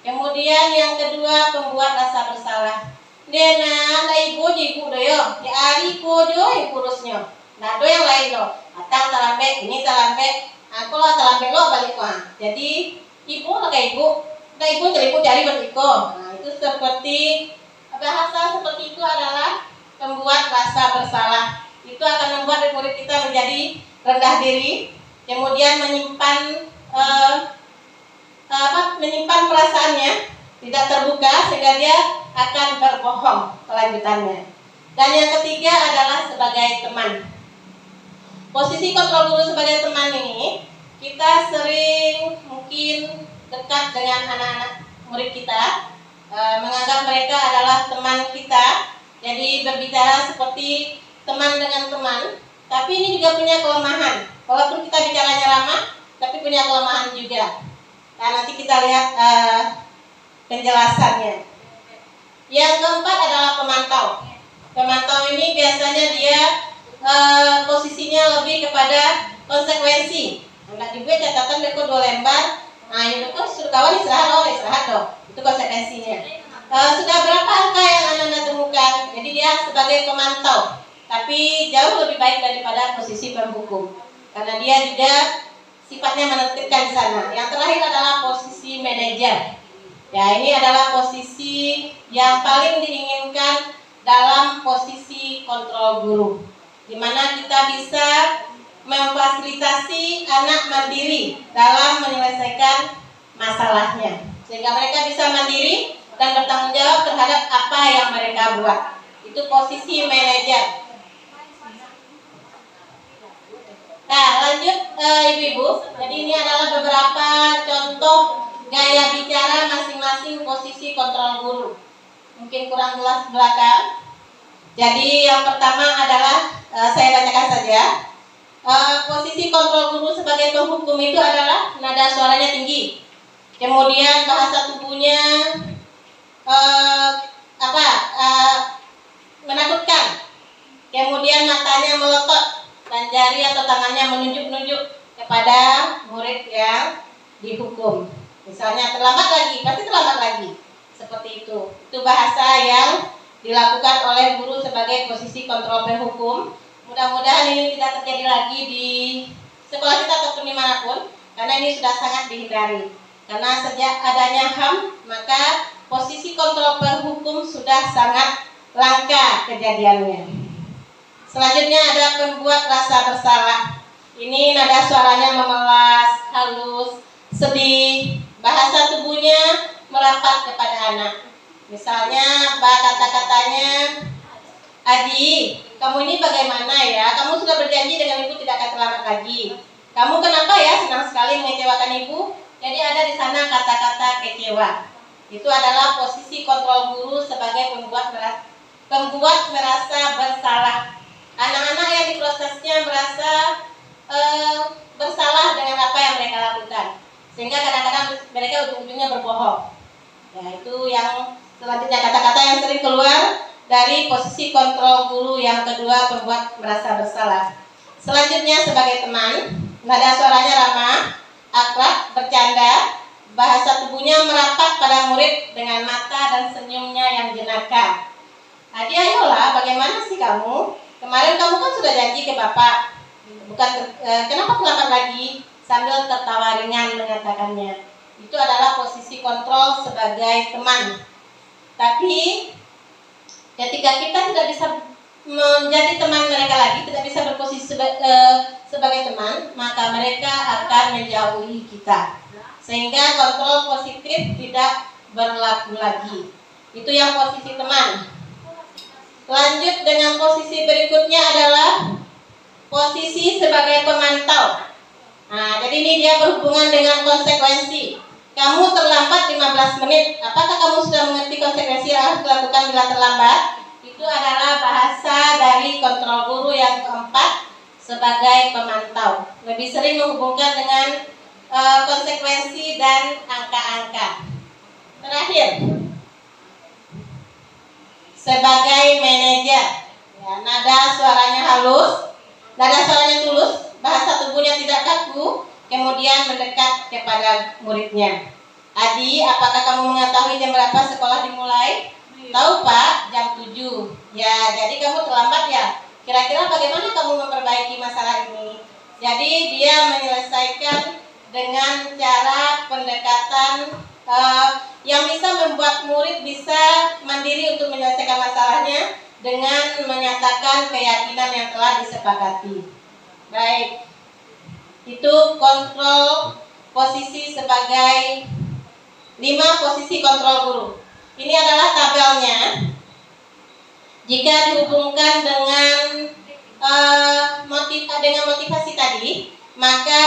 Kemudian yang kedua, pembuat rasa bersalah. Dena, na ibu doyo, di ari ko jo kurusnya. Nah, do yang lain do. Atang talambe, ini talambe. Aku lah talambe lo balik mah. Jadi ibu lah kayak ibu, jadi ibu cari beriko. Nah, itu seperti bahasa seperti itu adalah pembuat rasa bersalah. Itu akan membuat murid kita menjadi rendah diri, kemudian menyimpan perasaannya tidak terbuka sehingga dia akan berbohong kelanjutannya. Dan yang ketiga adalah sebagai teman. Posisi kontrol guru sebagai teman ini, kita sering mungkin dekat dengan anak-anak murid kita, menganggap mereka adalah teman kita. Jadi berbicara seperti teman dengan teman, tapi ini juga punya kelemahan. Walaupun kita bicaranya ramah, tapi punya kelemahan juga. Nah, nanti kita lihat penjelasannya. Yang keempat adalah pemantau. Pemantau ini biasanya dia posisinya lebih kepada konsekuensi. Anak dibuat catatan deko 2 lembar. Nah, itu suruh kawan istirahat dong. Itu konsekuensinya. Sudah berapa angka yang Anda temukan? Jadi dia sebagai pemantau, tapi jauh lebih baik daripada posisi penghukum, karena dia juga sifatnya menertibkan di sana. Yang terakhir adalah posisi manajer. Ya, ini adalah posisi yang paling diinginkan dalam posisi kontrol guru, di mana kita bisa memfasilitasi anak mandiri dalam menyelesaikan masalahnya, sehingga mereka bisa mandiri dan bertanggung jawab terhadap apa yang mereka buat. Itu posisi manajer. Nah, lanjut ibu-ibu. Jadi ini adalah beberapa contoh gaya bicara masing-masing posisi kontrol guru. Mungkin kurang jelas belakang. Jadi yang pertama adalah saya bacakan saja. Posisi kontrol guru sebagai penghukum itu adalah nada suaranya tinggi. Kemudian bahasa tubuhnya menakutkan. Kemudian matanya melotot dan jari atau tangannya menunjuk-nunjuk kepada murid yang dihukum. Misalnya terlambat lagi, pasti terlambat lagi. Seperti itu. Itu bahasa yang dilakukan oleh guru sebagai posisi kontrol penghukum. Mudah-mudahan ini tidak terjadi lagi di sekolah kita ataupun dimanapun, karena ini sudah sangat dihindari. Karena sejak adanya HAM, maka posisi kontrol penghukum sudah sangat langka kejadiannya. Selanjutnya ada pembuat rasa bersalah. Ini nada suaranya memelas, halus, sedih. Bahasa tubuhnya merapat kepada anak. Misalnya kata-katanya, Adi, kamu ini bagaimana ya? Kamu sudah berjanji dengan ibu tidak akan terlambat lagi. Kamu kenapa ya senang sekali mengecewakan ibu? Jadi ada di sana kata-kata kecewa. Itu adalah posisi kontrol guru sebagai pembuat merasa bersalah. Anak-anak yang di prosesnya merasa bersalah dengan apa yang mereka lakukan, sehingga kadang-kadang mereka ujung-ujungnya berbohong. Ya, itu yang selanjutnya kata-kata yang sering keluar dari posisi kontrol guru yang kedua, pembuat merasa bersalah. Selanjutnya sebagai teman, nada suaranya ramah, akrab, bercanda, bahasa tubuhnya merapat pada murid dengan mata dan senyumnya yang jenaka. Adi, ayolah, bagaimana sih kamu? Kemarin kamu kan sudah janji ke bapak, kenapa terlambat lagi? Sambil tertawa ringan mengatakannya. Itu adalah posisi kontrol sebagai teman. Tapi ketika kita tidak bisa menjadi teman mereka lagi, tidak bisa berposisi sebagai teman, maka mereka akan menjauhi kita, sehingga kontrol positif tidak berlaku lagi. Itu yang posisi teman. Lanjut dengan posisi berikutnya adalah posisi sebagai pemantau. Nah, jadi ini dia berhubungan dengan konsekuensi. Kamu terlambat 15 menit. Apakah kamu sudah mengerti konsekuensi yang harus dilakukan bila terlambat? Itu adalah bahasa dari kontrol guru yang keempat sebagai pemantau. Lebih sering menghubungkan dengan konsekuensi dan angka-angka. Terakhir, sebagai manajer, ya, nada suaranya halus, nada suaranya tulus, bahasa tubuhnya tidak kaku, kemudian mendekat kepada muridnya. Adi, apakah kamu mengetahui jam berapa sekolah dimulai? Tahu Pak, jam 7. Ya, jadi kamu terlambat ya. Kira-kira bagaimana kamu memperbaiki masalah ini? Jadi dia menyelesaikan dengan cara pendekatan yang bisa membuat murid bisa mandiri untuk menyelesaikan masalahnya dengan menyatakan keyakinan yang telah disepakati. Baik, itu kontrol posisi sebagai 5 posisi kontrol guru. Ini adalah tabelnya. Jika dihubungkan dengan motivasi tadi, maka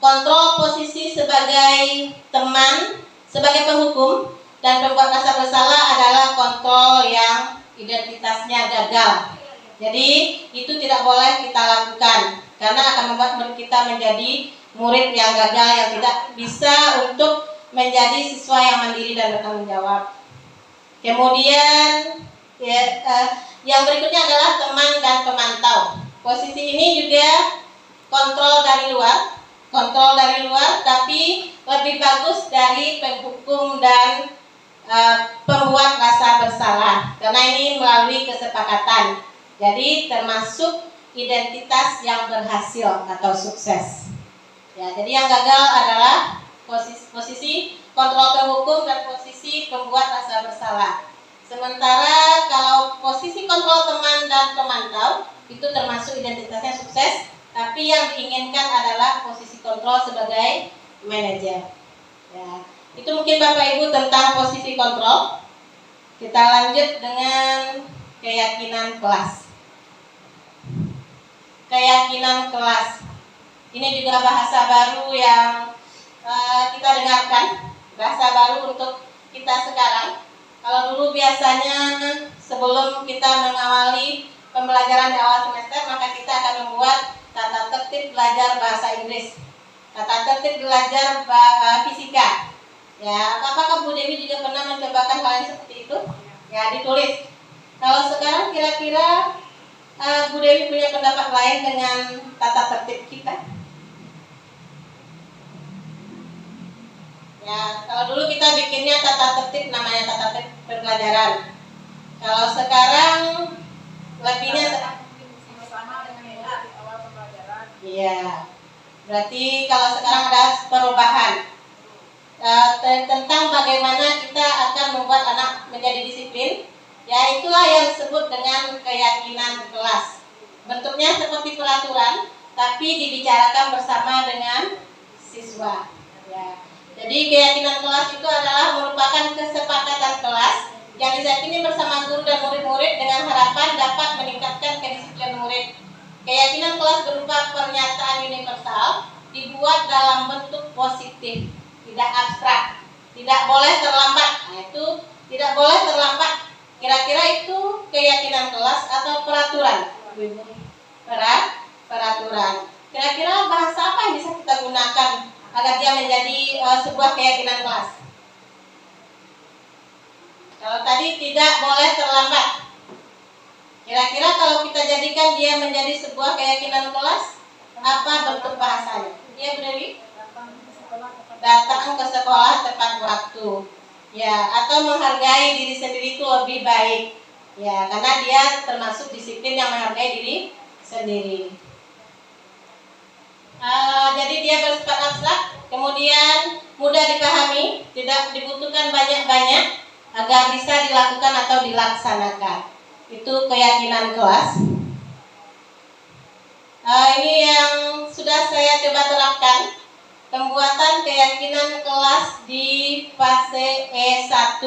kontrol posisi sebagai teman, sebagai penghukum, dan pembuat rasa bersalah adalah kontrol yang identitasnya gagal. Jadi itu tidak boleh kita lakukan, karena akan membuat murid kita menjadi murid yang gagal, yang tidak bisa untuk menjadi siswa yang mandiri dan bertanggung jawab. Kemudian yang berikutnya adalah teman dan pemantau. Posisi ini juga kontrol dari luar, tapi lebih bagus dari penghukum dan pembuat rasa bersalah, karena ini melalui kesepakatan. Jadi termasuk identitas yang berhasil atau sukses. Ya, jadi yang gagal adalah posisi kontrol penghukum dan posisi pembuat rasa bersalah. Sementara kalau posisi kontrol teman dan pemantau itu termasuk identitasnya sukses, tapi yang diinginkan adalah posisi kontrol sebagai manajer. Ya, itu mungkin Bapak Ibu tentang posisi kontrol. Kita lanjut dengan keyakinan kelas. Keyakinan kelas. Ini juga bahasa baru yang kita dengarkan, bahasa baru untuk kita sekarang. Kalau dulu biasanya sebelum kita mengawali pembelajaran di awal semester, maka kita akan membuat tata tertib belajar bahasa Inggris, tata tertib belajar fisika. Ya, apakah Bu Dewi juga pernah mencobakan hal yang seperti itu? Ya, ditulis. Kalau sekarang kira-kira Bu Dewi punya pendapat lain dengan tata tertib kita? Ya, kalau dulu kita bikinnya tata tertib, namanya tata tertib pembelajaran. Kalau sekarang lebihnya sama dengan di awal pembelajaran. iya. Berarti kalau sekarang ada perubahan tentang bagaimana kita akan membuat anak menjadi disiplin. Ya, itulah yang disebut dengan keyakinan kelas. Bentuknya seperti peraturan, tapi dibicarakan bersama dengan siswa. Ya. Jadi keyakinan kelas itu adalah merupakan kesepakatan kelas yang diyakini bersama guru dan murid-murid dengan harapan dapat meningkatkan Keyakinan kelas berupa pernyataan universal dibuat dalam bentuk positif, tidak abstrak, tidak boleh terlambat. Nah, itu tidak boleh terlambat. Kira-kira itu keyakinan kelas atau peraturan? Peraturan. Kira-kira bahasa apa yang bisa kita gunakan agar dia menjadi sebuah keyakinan kelas? Kalau tadi tidak boleh terlambat, kira-kira kalau kita jadikan dia menjadi sebuah keyakinan kelas, apa bentuk bahasanya? Iya, Bu Dewi? Datang ke sekolah tepat waktu. Ya, atau menghargai diri sendiri itu lebih baik. Ya, karena dia termasuk disiplin yang menghargai diri sendiri. Jadi dia bersifat abstrak, kemudian mudah dipahami, tidak dibutuhkan banyak-banyak agar bisa dilakukan atau dilaksanakan. Itu keyakinan kelas. Ini yang sudah saya coba terapkan, pembuatan keyakinan kelas di fase E1.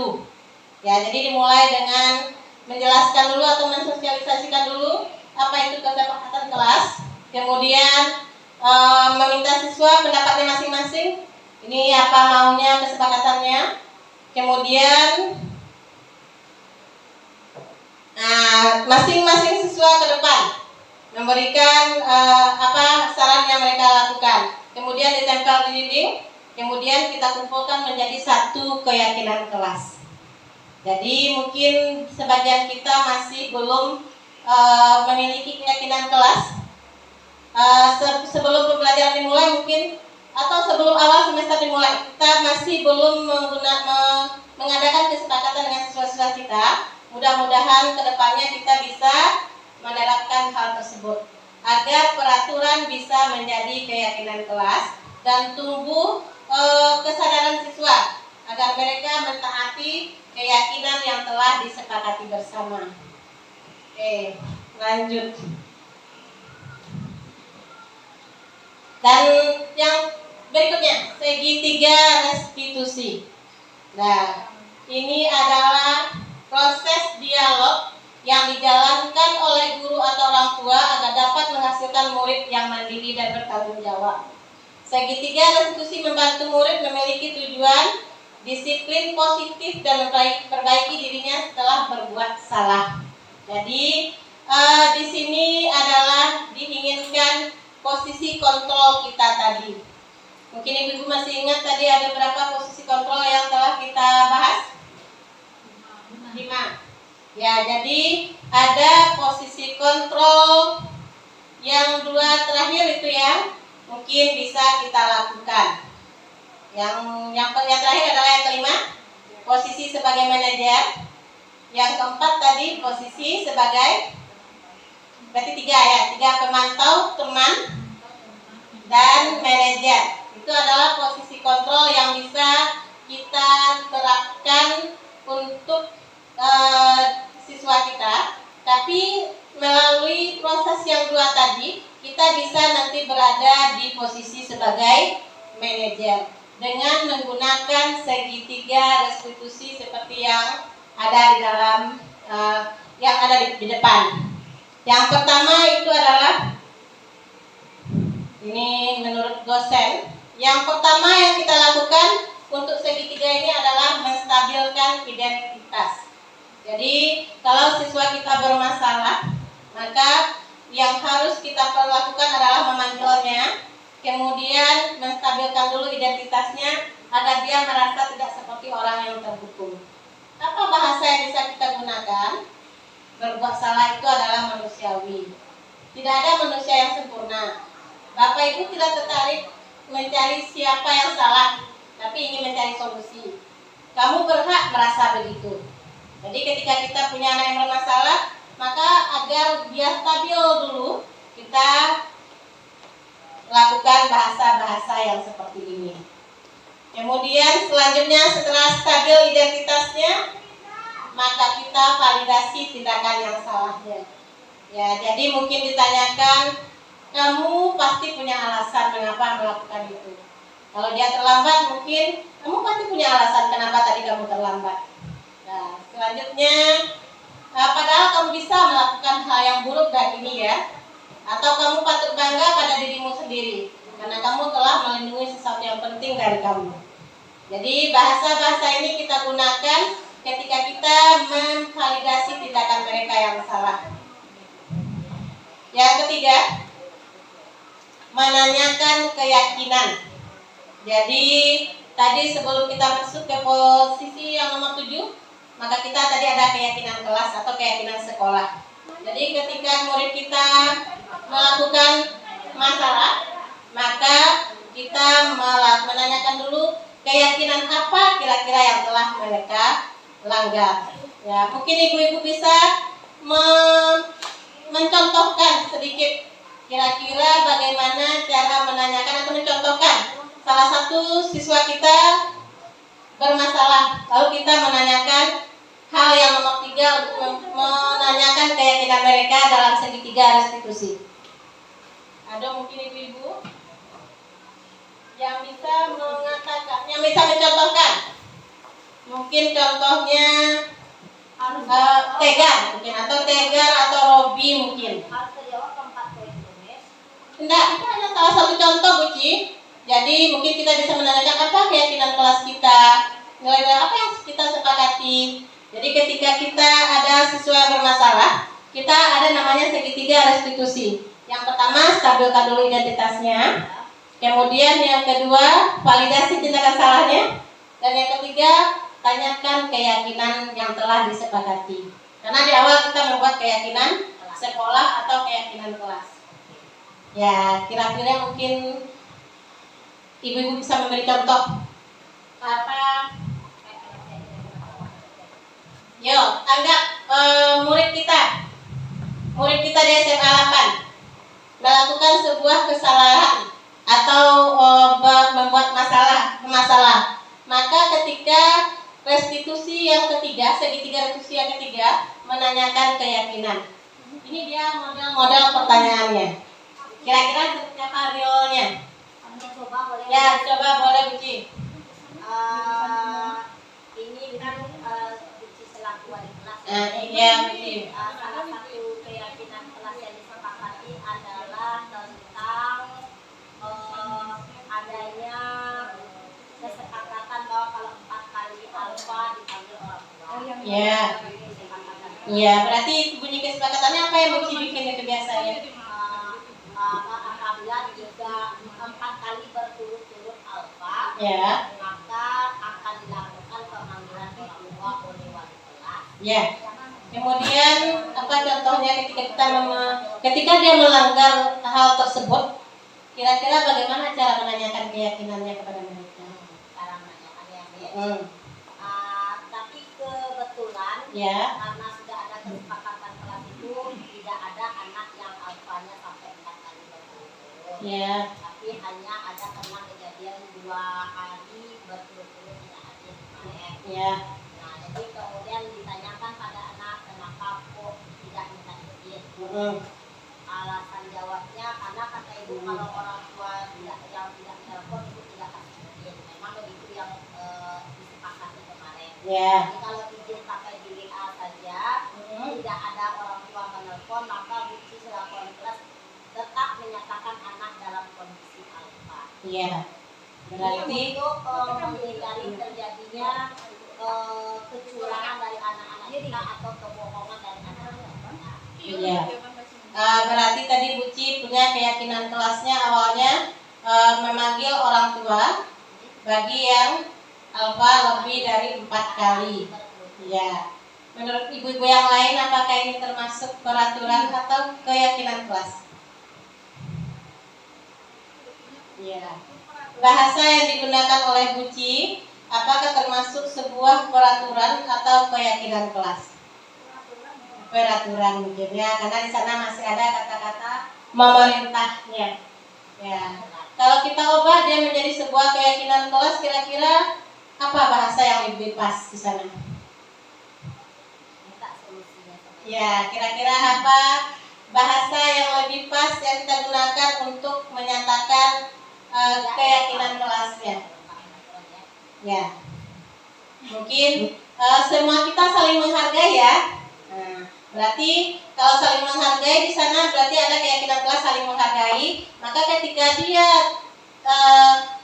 Ya, jadi dimulai dengan menjelaskan dulu atau mensosialisasikan dulu apa itu kesepakatan kelas, kemudian meminta siswa pendapatnya masing-masing. Ini apa maunya kesepakatannya. Kemudian masing-masing siswa ke depan memberikan apa saran yang mereka lakukan. Kemudian ditempel di dinding. Kemudian kita kumpulkan menjadi satu keyakinan kelas. Jadi mungkin sebagian kita masih belum memiliki keyakinan kelas. Sebelum pembelajaran dimulai mungkin atau sebelum awal semester dimulai, kita masih belum mengadakan kesepakatan dengan siswa-siswa kita. Mudah-mudahan kedepannya kita bisa menerapkan hal tersebut agar peraturan bisa menjadi keyakinan kelas dan tumbuh kesadaran siswa agar mereka mentaati keyakinan yang telah disepakati bersama. Oke, lanjut. Dan yang berikutnya, segitiga restitusi. Nah, ini adalah proses dialog yang dijalankan oleh guru atau orang tua agar dapat menghasilkan murid yang mandiri dan bertanggung jawab. Segitiga restitusi membantu murid memiliki tujuan, disiplin positif dan memperbaiki dirinya setelah berbuat salah. Jadi di sini adalah diinginkan posisi kontrol kita tadi. Mungkin ibu-ibu masih ingat tadi ada berapa posisi kontrol yang telah kita bahas? 5. Ya, jadi ada posisi kontrol yang 2 terakhir itu ya, mungkin bisa kita lakukan. Yang terakhir adalah yang kelima, posisi sebagai manajer. Yang keempat tadi posisi sebagai, berarti 3 ya, 3 pemantau, teman, dan manajer. Itu adalah posisi kontrol yang bisa kita terapkan untuk siswa kita. Tapi melalui proses yang 2 tadi, kita bisa nanti berada di posisi sebagai manajer dengan menggunakan segitiga restitusi seperti yang ada di dalam yang ada di depan. Yang pertama itu adalah ini menurut dosen. Yang pertama yang kita lakukan untuk segitiga ini adalah menstabilkan identitas. Jadi kalau siswa kita bermasalah, maka yang harus kita lakukan adalah memanggilnya, kemudian menstabilkan dulu identitasnya agar dia merasa tidak seperti orang yang terhukum. Apa bahasa yang bisa kita gunakan? Berbuat salah itu adalah manusiawi. Tidak ada manusia yang sempurna. Bapak Ibu tidak tertarik mencari siapa yang salah, tapi ingin mencari solusi. Kamu berhak merasa begitu. Jadi ketika kita punya anak yang bermasalah, maka agar dia stabil dulu, kita lakukan bahasa-bahasa yang seperti ini. Kemudian selanjutnya setelah stabil identitasnya, maka kita validasi tindakan yang salahnya. Ya, jadi mungkin ditanyakan, kamu pasti punya alasan mengapa melakukan itu. Kalau dia terlambat, mungkin kamu pasti punya alasan kenapa tadi kamu terlambat. Nah, selanjutnya, padahal kamu bisa melakukan hal yang buruk dan ini ya, Atau kamu patut bangga pada dirimu sendiri karena kamu telah melindungi sesuatu yang penting dari kamu. Jadi bahasa-bahasa ini kita gunakan ketika kita memvalidasi tindakan mereka yang salah. Yang ketiga, menanyakan keyakinan. Jadi tadi sebelum kita masuk ke posisi yang nomor 7, maka kita tadi ada keyakinan kelas atau keyakinan sekolah. Jadi ketika murid kita melakukan masalah, maka kita menanyakan dulu keyakinan apa kira-kira yang telah mereka langgar. Ya, mungkin ibu-ibu bisa mencontohkan sedikit kira-kira bagaimana cara menanyakan atau mencontohkan. Salah satu siswa kita bermasalah, lalu kita menanyakan hal yang nomor 3 untuk menanyakan keyakinan mereka dalam segitiga restitusi. Ada mungkin ibu-ibu yang bisa mengatakan, yang bisa mencontohkan. Mungkin contohnya Tegar mungkin, atau Tegar atau Robi mungkin. Harus terjawab keempat poin itu, Miss. Tidak, itu hanya salah satu contoh, Bu Ci. Jadi mungkin kita bisa menanyakan apa keyakinan kelas kita, nilai-nilai apa yang kita sepakati. Jadi ketika kita ada siswa bermasalah, kita ada namanya segitiga restitusi. Yang pertama, stabilkan dulu identitasnya. Kemudian yang kedua, validasi tindakan salahnya. Dan yang ketiga, tanyakan keyakinan yang telah disepakati. Karena di awal kita membuat keyakinan sekolah atau keyakinan kelas. Ya, kira-kira mungkin ibu-ibu bisa memberi contoh. Apa? Yo, anggap murid kita di SMA 8 melakukan sebuah kesalahan atau membuat masalah. Maka ketika restitusi yang ketiga, segitiga restitusi yang ketiga, menanyakan keyakinan. Ini dia model pertanyaannya. Kira-kira seperti apa realnya? Coba boleh. Ya, coba boleh Bu Ci. Ini kan Buci selaku wali kelas. Iya, Bu Ci. Salah satu keyakinan kelas yang disepakati adalah tentang adanya kesepakatan bahwa kalau 4 kali alfa dipanggil orang tua. Iya. Iya, berarti bunyi kesepakatannya apa yang Bu Ci bikin itu biasanya? Apabila jika 4 kali berturut-turut alfa, Ya. maka akan dilakukan pemanggilan orang tua oleh wali kelas. Ya. Kemudian apa contohnya ketika dia melanggar hal tersebut, kira-kira bagaimana cara menanyakan keyakinannya kepada mereka? Cara menanyakannya, Miss. Tapi kebetulan Ya. karena sudah ada kesepakatan kelas itu tidak ada anak yang alfanya sampai 4 kali berturut-turut. Ya. Tapi hanya ada pernah kejadian 2 hari berturut-turut tidak hadir kemarin. Ya. Nah, jadi kemudian ditanyakan pada anak kenapa kok tidak minta izin. Alasan jawabnya karena kata ibu kalau orang tua yang tidak telepon itu tidak kasih izin. Memang begitu yang disepakati kemarin. Ya. Jadi kalau izin pakai di WA saja, tidak ada orang tua menelpon, maka Buci selaku wali kelas tetap menyatakan anak dalam kondisi alfa. Iya. Berarti Untuk menghindari terjadinya kecurangan dari anak-anak kita atau kebohongan dari anak-anak kita. iya. Berarti tadi Bu Ci punya keyakinan kelasnya awalnya memanggil orang tua bagi yang alfa lebih dari 4 kali. Ya. Menurut ibu-ibu yang lain, apakah ini termasuk peraturan atau keyakinan kelas? Ya. Bahasa yang digunakan oleh Bu Ci, apakah termasuk sebuah peraturan atau keyakinan kelas? Peraturan mungkin ya, karena di sana masih ada kata-kata memerintahnya. Ya. Kalau kita ubah dia menjadi sebuah keyakinan kelas, kira-kira apa bahasa yang lebih pas di sana? Minta solusinya. Ya, kira-kira apa bahasa yang lebih pas yang kita gunakan untuk menyatakan keyakinan kelasnya? Ya, mungkin semua kita saling menghargai ya. Nah, Berarti kalau saling menghargai di sana berarti ada keyakinan kelas saling menghargai. Maka ketika dia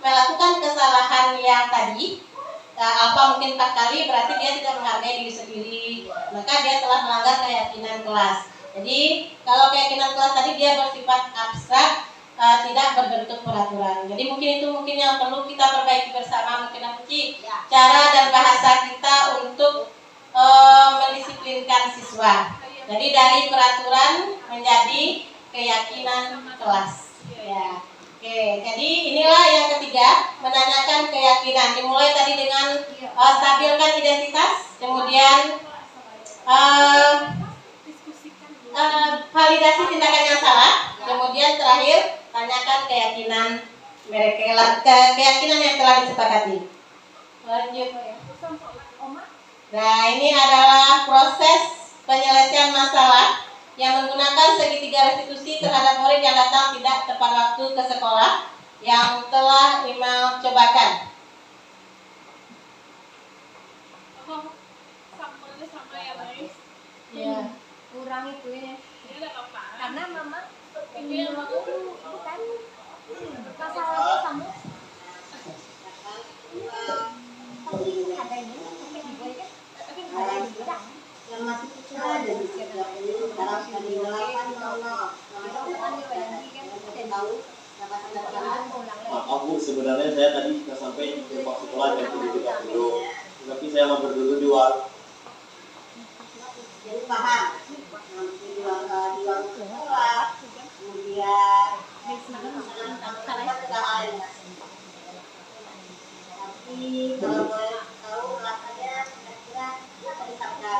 melakukan kesalahan yang tadi, apa mungkin 4 kali, berarti dia tidak menghargai diri sendiri. Maka dia telah melanggar keyakinan kelas. Jadi kalau keyakinan kelas tadi dia bersifat abstrak, tidak berbentuk peraturan. Jadi mungkin itu yang perlu kita perbaiki bersama, mungkin apa sih cara dan bahasa kita untuk mendisiplinkan siswa. Jadi dari peraturan menjadi keyakinan kelas. Ya. Oke, jadi inilah yang ketiga, menanyakan keyakinan. Dimulai tadi dengan stabilkan identitas, kemudian validasi tindakan yang salah, kemudian terakhir tanyakan keyakinan mereka, keyakinan yang telah disepakati. Lanjut. Nah, ini adalah proses penyelesaian masalah yang menggunakan segitiga restitusi terhadap murid yang datang tidak tepat waktu ke sekolah yang telah Imam cobakan. Sama ya, guys. Ya. Kurang itu ya. Ini ada apa? Karena mama ini bukan masalahnya kamu. Tapi ada ini, tapi dibuat kan? Tapi ada yang berat. Yang masih kecil ada di setiap ini dalam sekali 8 Maaf Bu, sebenarnya saya tadi sudah sampai di waktu sekolah jam 7.30, tapi saya mau berdulu di warung. jadi paham di ruang sekolah kemudian tapi kalau boleh tahu rasanya kira-kira apa disabda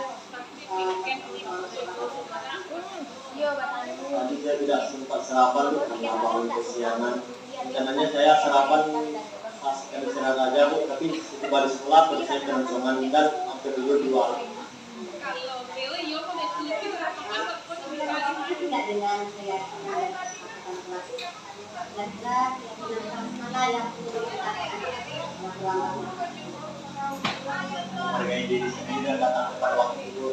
Iya, batang. Tadi saya tidak sempat sarapan Bu, karena bangun kesiangan. Rencananya saya sarapan pas istirahat aja Bu, tapi tiba di sekolah terus saya keroncongan dan hampir dulu di warung. Kalau Beli, yo kok itu apa pun tidak dengan keyakinan kira-kira keyakinan mana yang perlu kita Hargai diri sendiri dan datang tepat waktu Bu.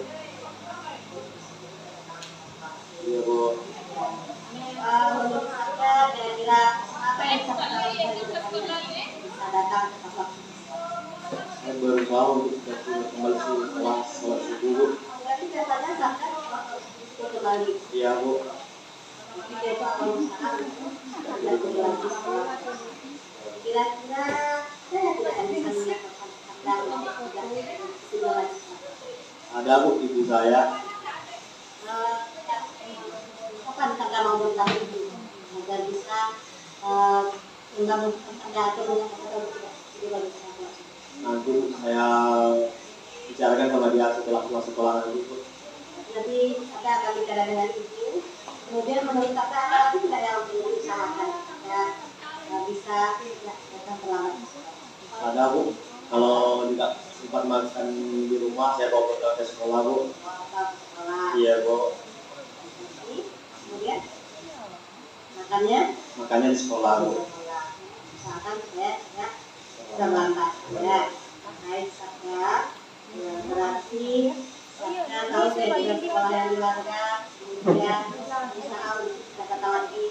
Iya Bu. menurut saya kira-kira apa yang bisa datang tepat waktu. Saya berusaha untuk kembali ke kelas sholat subuh Bu. Berarti biasanya sampai waktu kembali. Iya Bu. Jadi besok kalau misalkan ada kembali kira-kira saya tidak akan bisa mendapatkan segala Ada Bu, ibu saya. kapan kakak mau bertahan itu agar bisa membangun pekerjaan atau mengatur tidak bisa. Nanti saya bicarakan sama dia setelah pulang sekolah nanti Bu. Nanti kakak akan bicara dengan ibu. Kemudian menurut kakak apa lagi tidak yang perlu diusahakan ya bisa datang terlambat. Ada Bu. Kalau tidak sempat makan di rumah, saya bawa bekal ke sekolah Bu. Sekolah. Iya Bu. Kemudian makannya Makannya di sekolah Bu. misalkan saya terlambat ya. Baik saya berarti saya tahu saya juga sekolah yang di warga kemudian usaha untuk kata lagi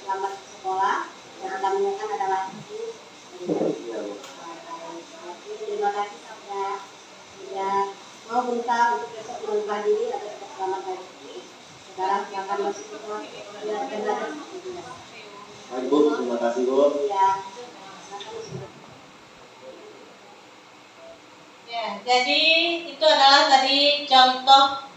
lambat sekolah yang akan menyekan adalah itu. Iya Bu. Terima kasih sudah mau berusaha untuk besok mengubah diri atau besok selamat lagi. Sekarang silakan masuk ke kelas. Baik Bu, terima kasih Bu. Ya. Ya, jadi itu adalah tadi contoh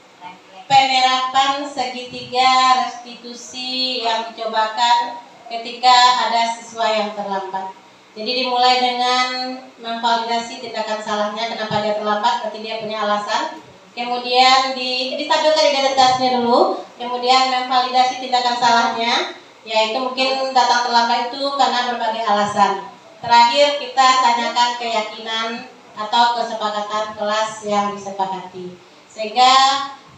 penerapan segitiga restitusi yang dicobakan ketika ada siswa yang terlambat. Jadi dimulai dengan memvalidasi tindakan salahnya, kenapa dia terlambat, berarti dia punya alasan. Kemudian ditampilkan identitasnya dulu, kemudian memvalidasi tindakan salahnya, yaitu mungkin datang terlambat itu karena berbagai alasan. Terakhir kita tanyakan keyakinan atau kesepakatan kelas yang disepakati. Sehingga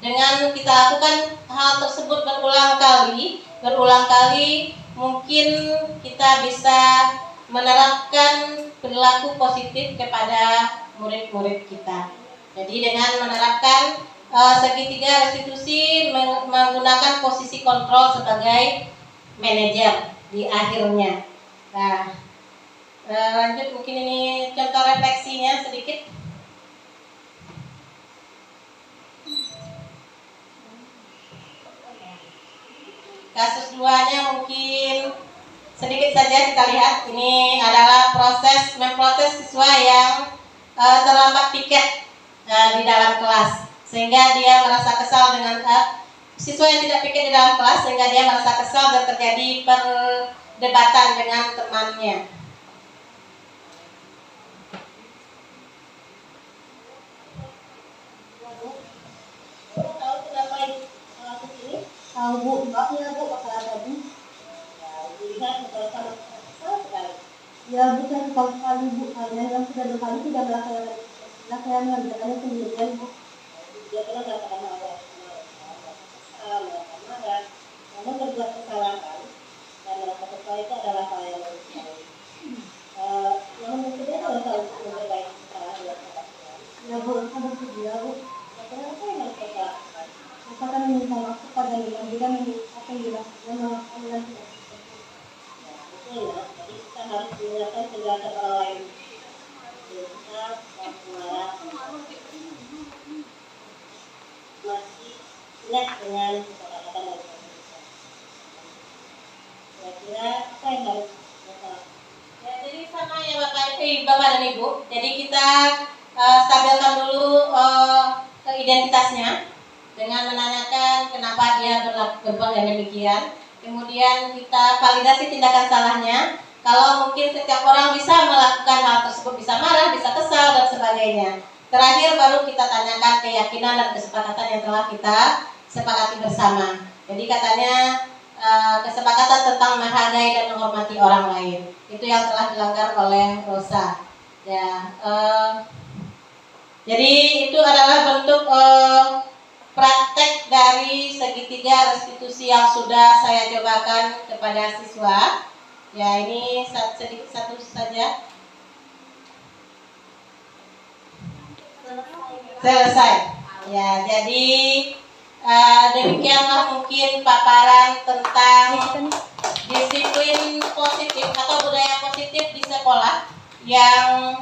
dengan kita lakukan hal tersebut berulang kali, mungkin kita bisa menerapkan perilaku positif kepada murid-murid kita. Jadi dengan menerapkan segitiga restitusi menggunakan posisi kontrol sebagai manajer di akhirnya. Nah, lanjut mungkin ini contoh refleksinya sedikit. Kasus 2-nya mungkin sedikit saja kita lihat. Ini adalah memproses siswa yang terlambat piket di dalam kelas, sehingga dia merasa kesal dengan siswa yang tidak piket di dalam kelas, sehingga dia merasa kesal dan terjadi perdebatan dengan temannya. Tahu kenapa kasus ini? Tahu Bu, maafnya Bu, masalah tadi. Ya, dilihat masalah sekali. Ya bukan sekali Bu, hanya yang sudah berkali tidak melaksanakan mengerjakannya sendirian Bu. Dia pernah melakukan awal marah, namun berbuat kesalahan dan merasa kesal itu adalah hal yang manusiawi. Namun maksudnya kalau tahu menilai kesalahan yang salah. Ya Bu, ada dia Bu. Kenapa yang harus kita lakukan? Apakah meminta maaf kepada yang juga apa yang dilakukan oleh tidak? Ya betul ya. Jadi kita harus mengingatkan penjelasan orang lain. Kita marah masih ingat dengan kata-kata dan kira-kira apa yang harus kita lakukan? Ya, jadi sama ya Bapak dan Ibu. Jadi kita stabilkan dulu identitasnya dengan menanyakan kenapa dia berbuat yang demikian. Kemudian kita validasi tindakan salahnya. Kalau mungkin setiap orang bisa melakukan hal tersebut, bisa marah, bisa kesal dan sebagainya. Terakhir baru kita tanyakan keyakinan dan kesepakatan yang telah kita sepakati bersama. Jadi katanya kesepakatan tentang menghargai dan menghormati orang lain. Itu yang telah dilanggar oleh Rosa. Ya. Jadi itu adalah bentuk praktek dari segitiga restitusi yang sudah saya cobakan kepada siswa. Ya, ini sedikit satu saja. Selesai. Ya, jadi demikianlah mungkin paparan tentang disiplin positif atau budaya positif di sekolah yang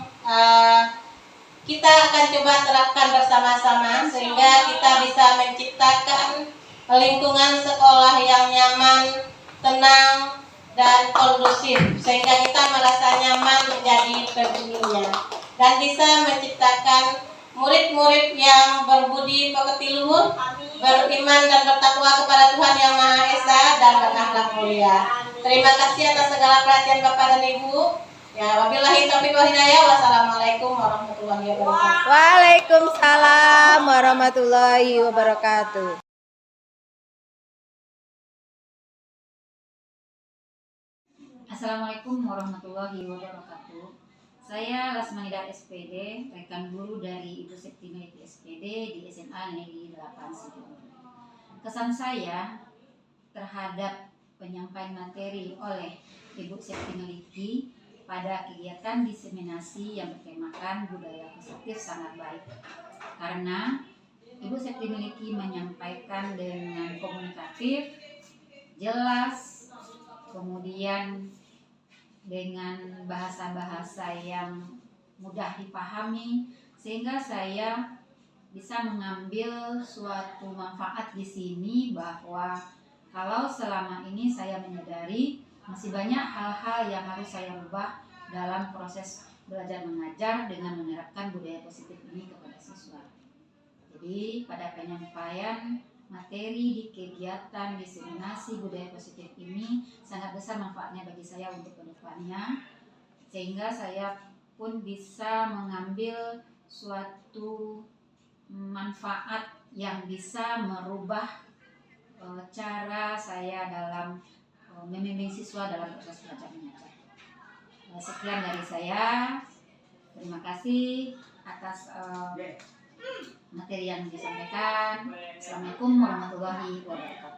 kita akan coba terapkan bersama-sama sehingga kita bisa menciptakan lingkungan sekolah yang nyaman, tenang, dan kondusif sehingga kita merasa nyaman menjadi penghuninya dan bisa menciptakan murid-murid yang berbudi pekerti luhur, beriman dan bertakwa kepada Tuhan Yang Maha Esa dan berakhlak mulia. Terima kasih atas segala perhatian Bapak dan Ibu. Ya, wabillahi taufiq wal hidayah. Wassalamualaikum warahmatullahi wabarakatuh. Waalaikumsalam warahmatullahi wabarakatuh. Assalamualaikum warahmatullahi wabarakatuh. Saya Lasmanida SPD, rekan guru dari Ibu Septimeliki SPD di SMA Negeri 8 Sidoarjo. Kesan saya terhadap penyampaian materi oleh Ibu Septimeliki pada kegiatan diseminasi yang bertemakan budaya positif sangat baik. Karena Ibu Septimeliki menyampaikan dengan komunikatif, jelas, kemudian dengan bahasa-bahasa yang mudah dipahami sehingga saya bisa mengambil suatu manfaat di sini bahwa kalau selama ini saya menyadari masih banyak hal-hal yang harus saya ubah dalam proses belajar mengajar dengan menerapkan budaya positif ini kepada siswa. Jadi pada penyampaian materi di kegiatan diseminasi budaya positif ini sangat besar manfaatnya bagi saya untuk kedepannya sehingga saya pun bisa mengambil suatu manfaat yang bisa merubah cara saya dalam membimbing siswa dalam proses belajar mengajar. Sekian dari saya. Terima kasih atas materi yang disampaikan. Assalamualaikum warahmatullahi wabarakatuh.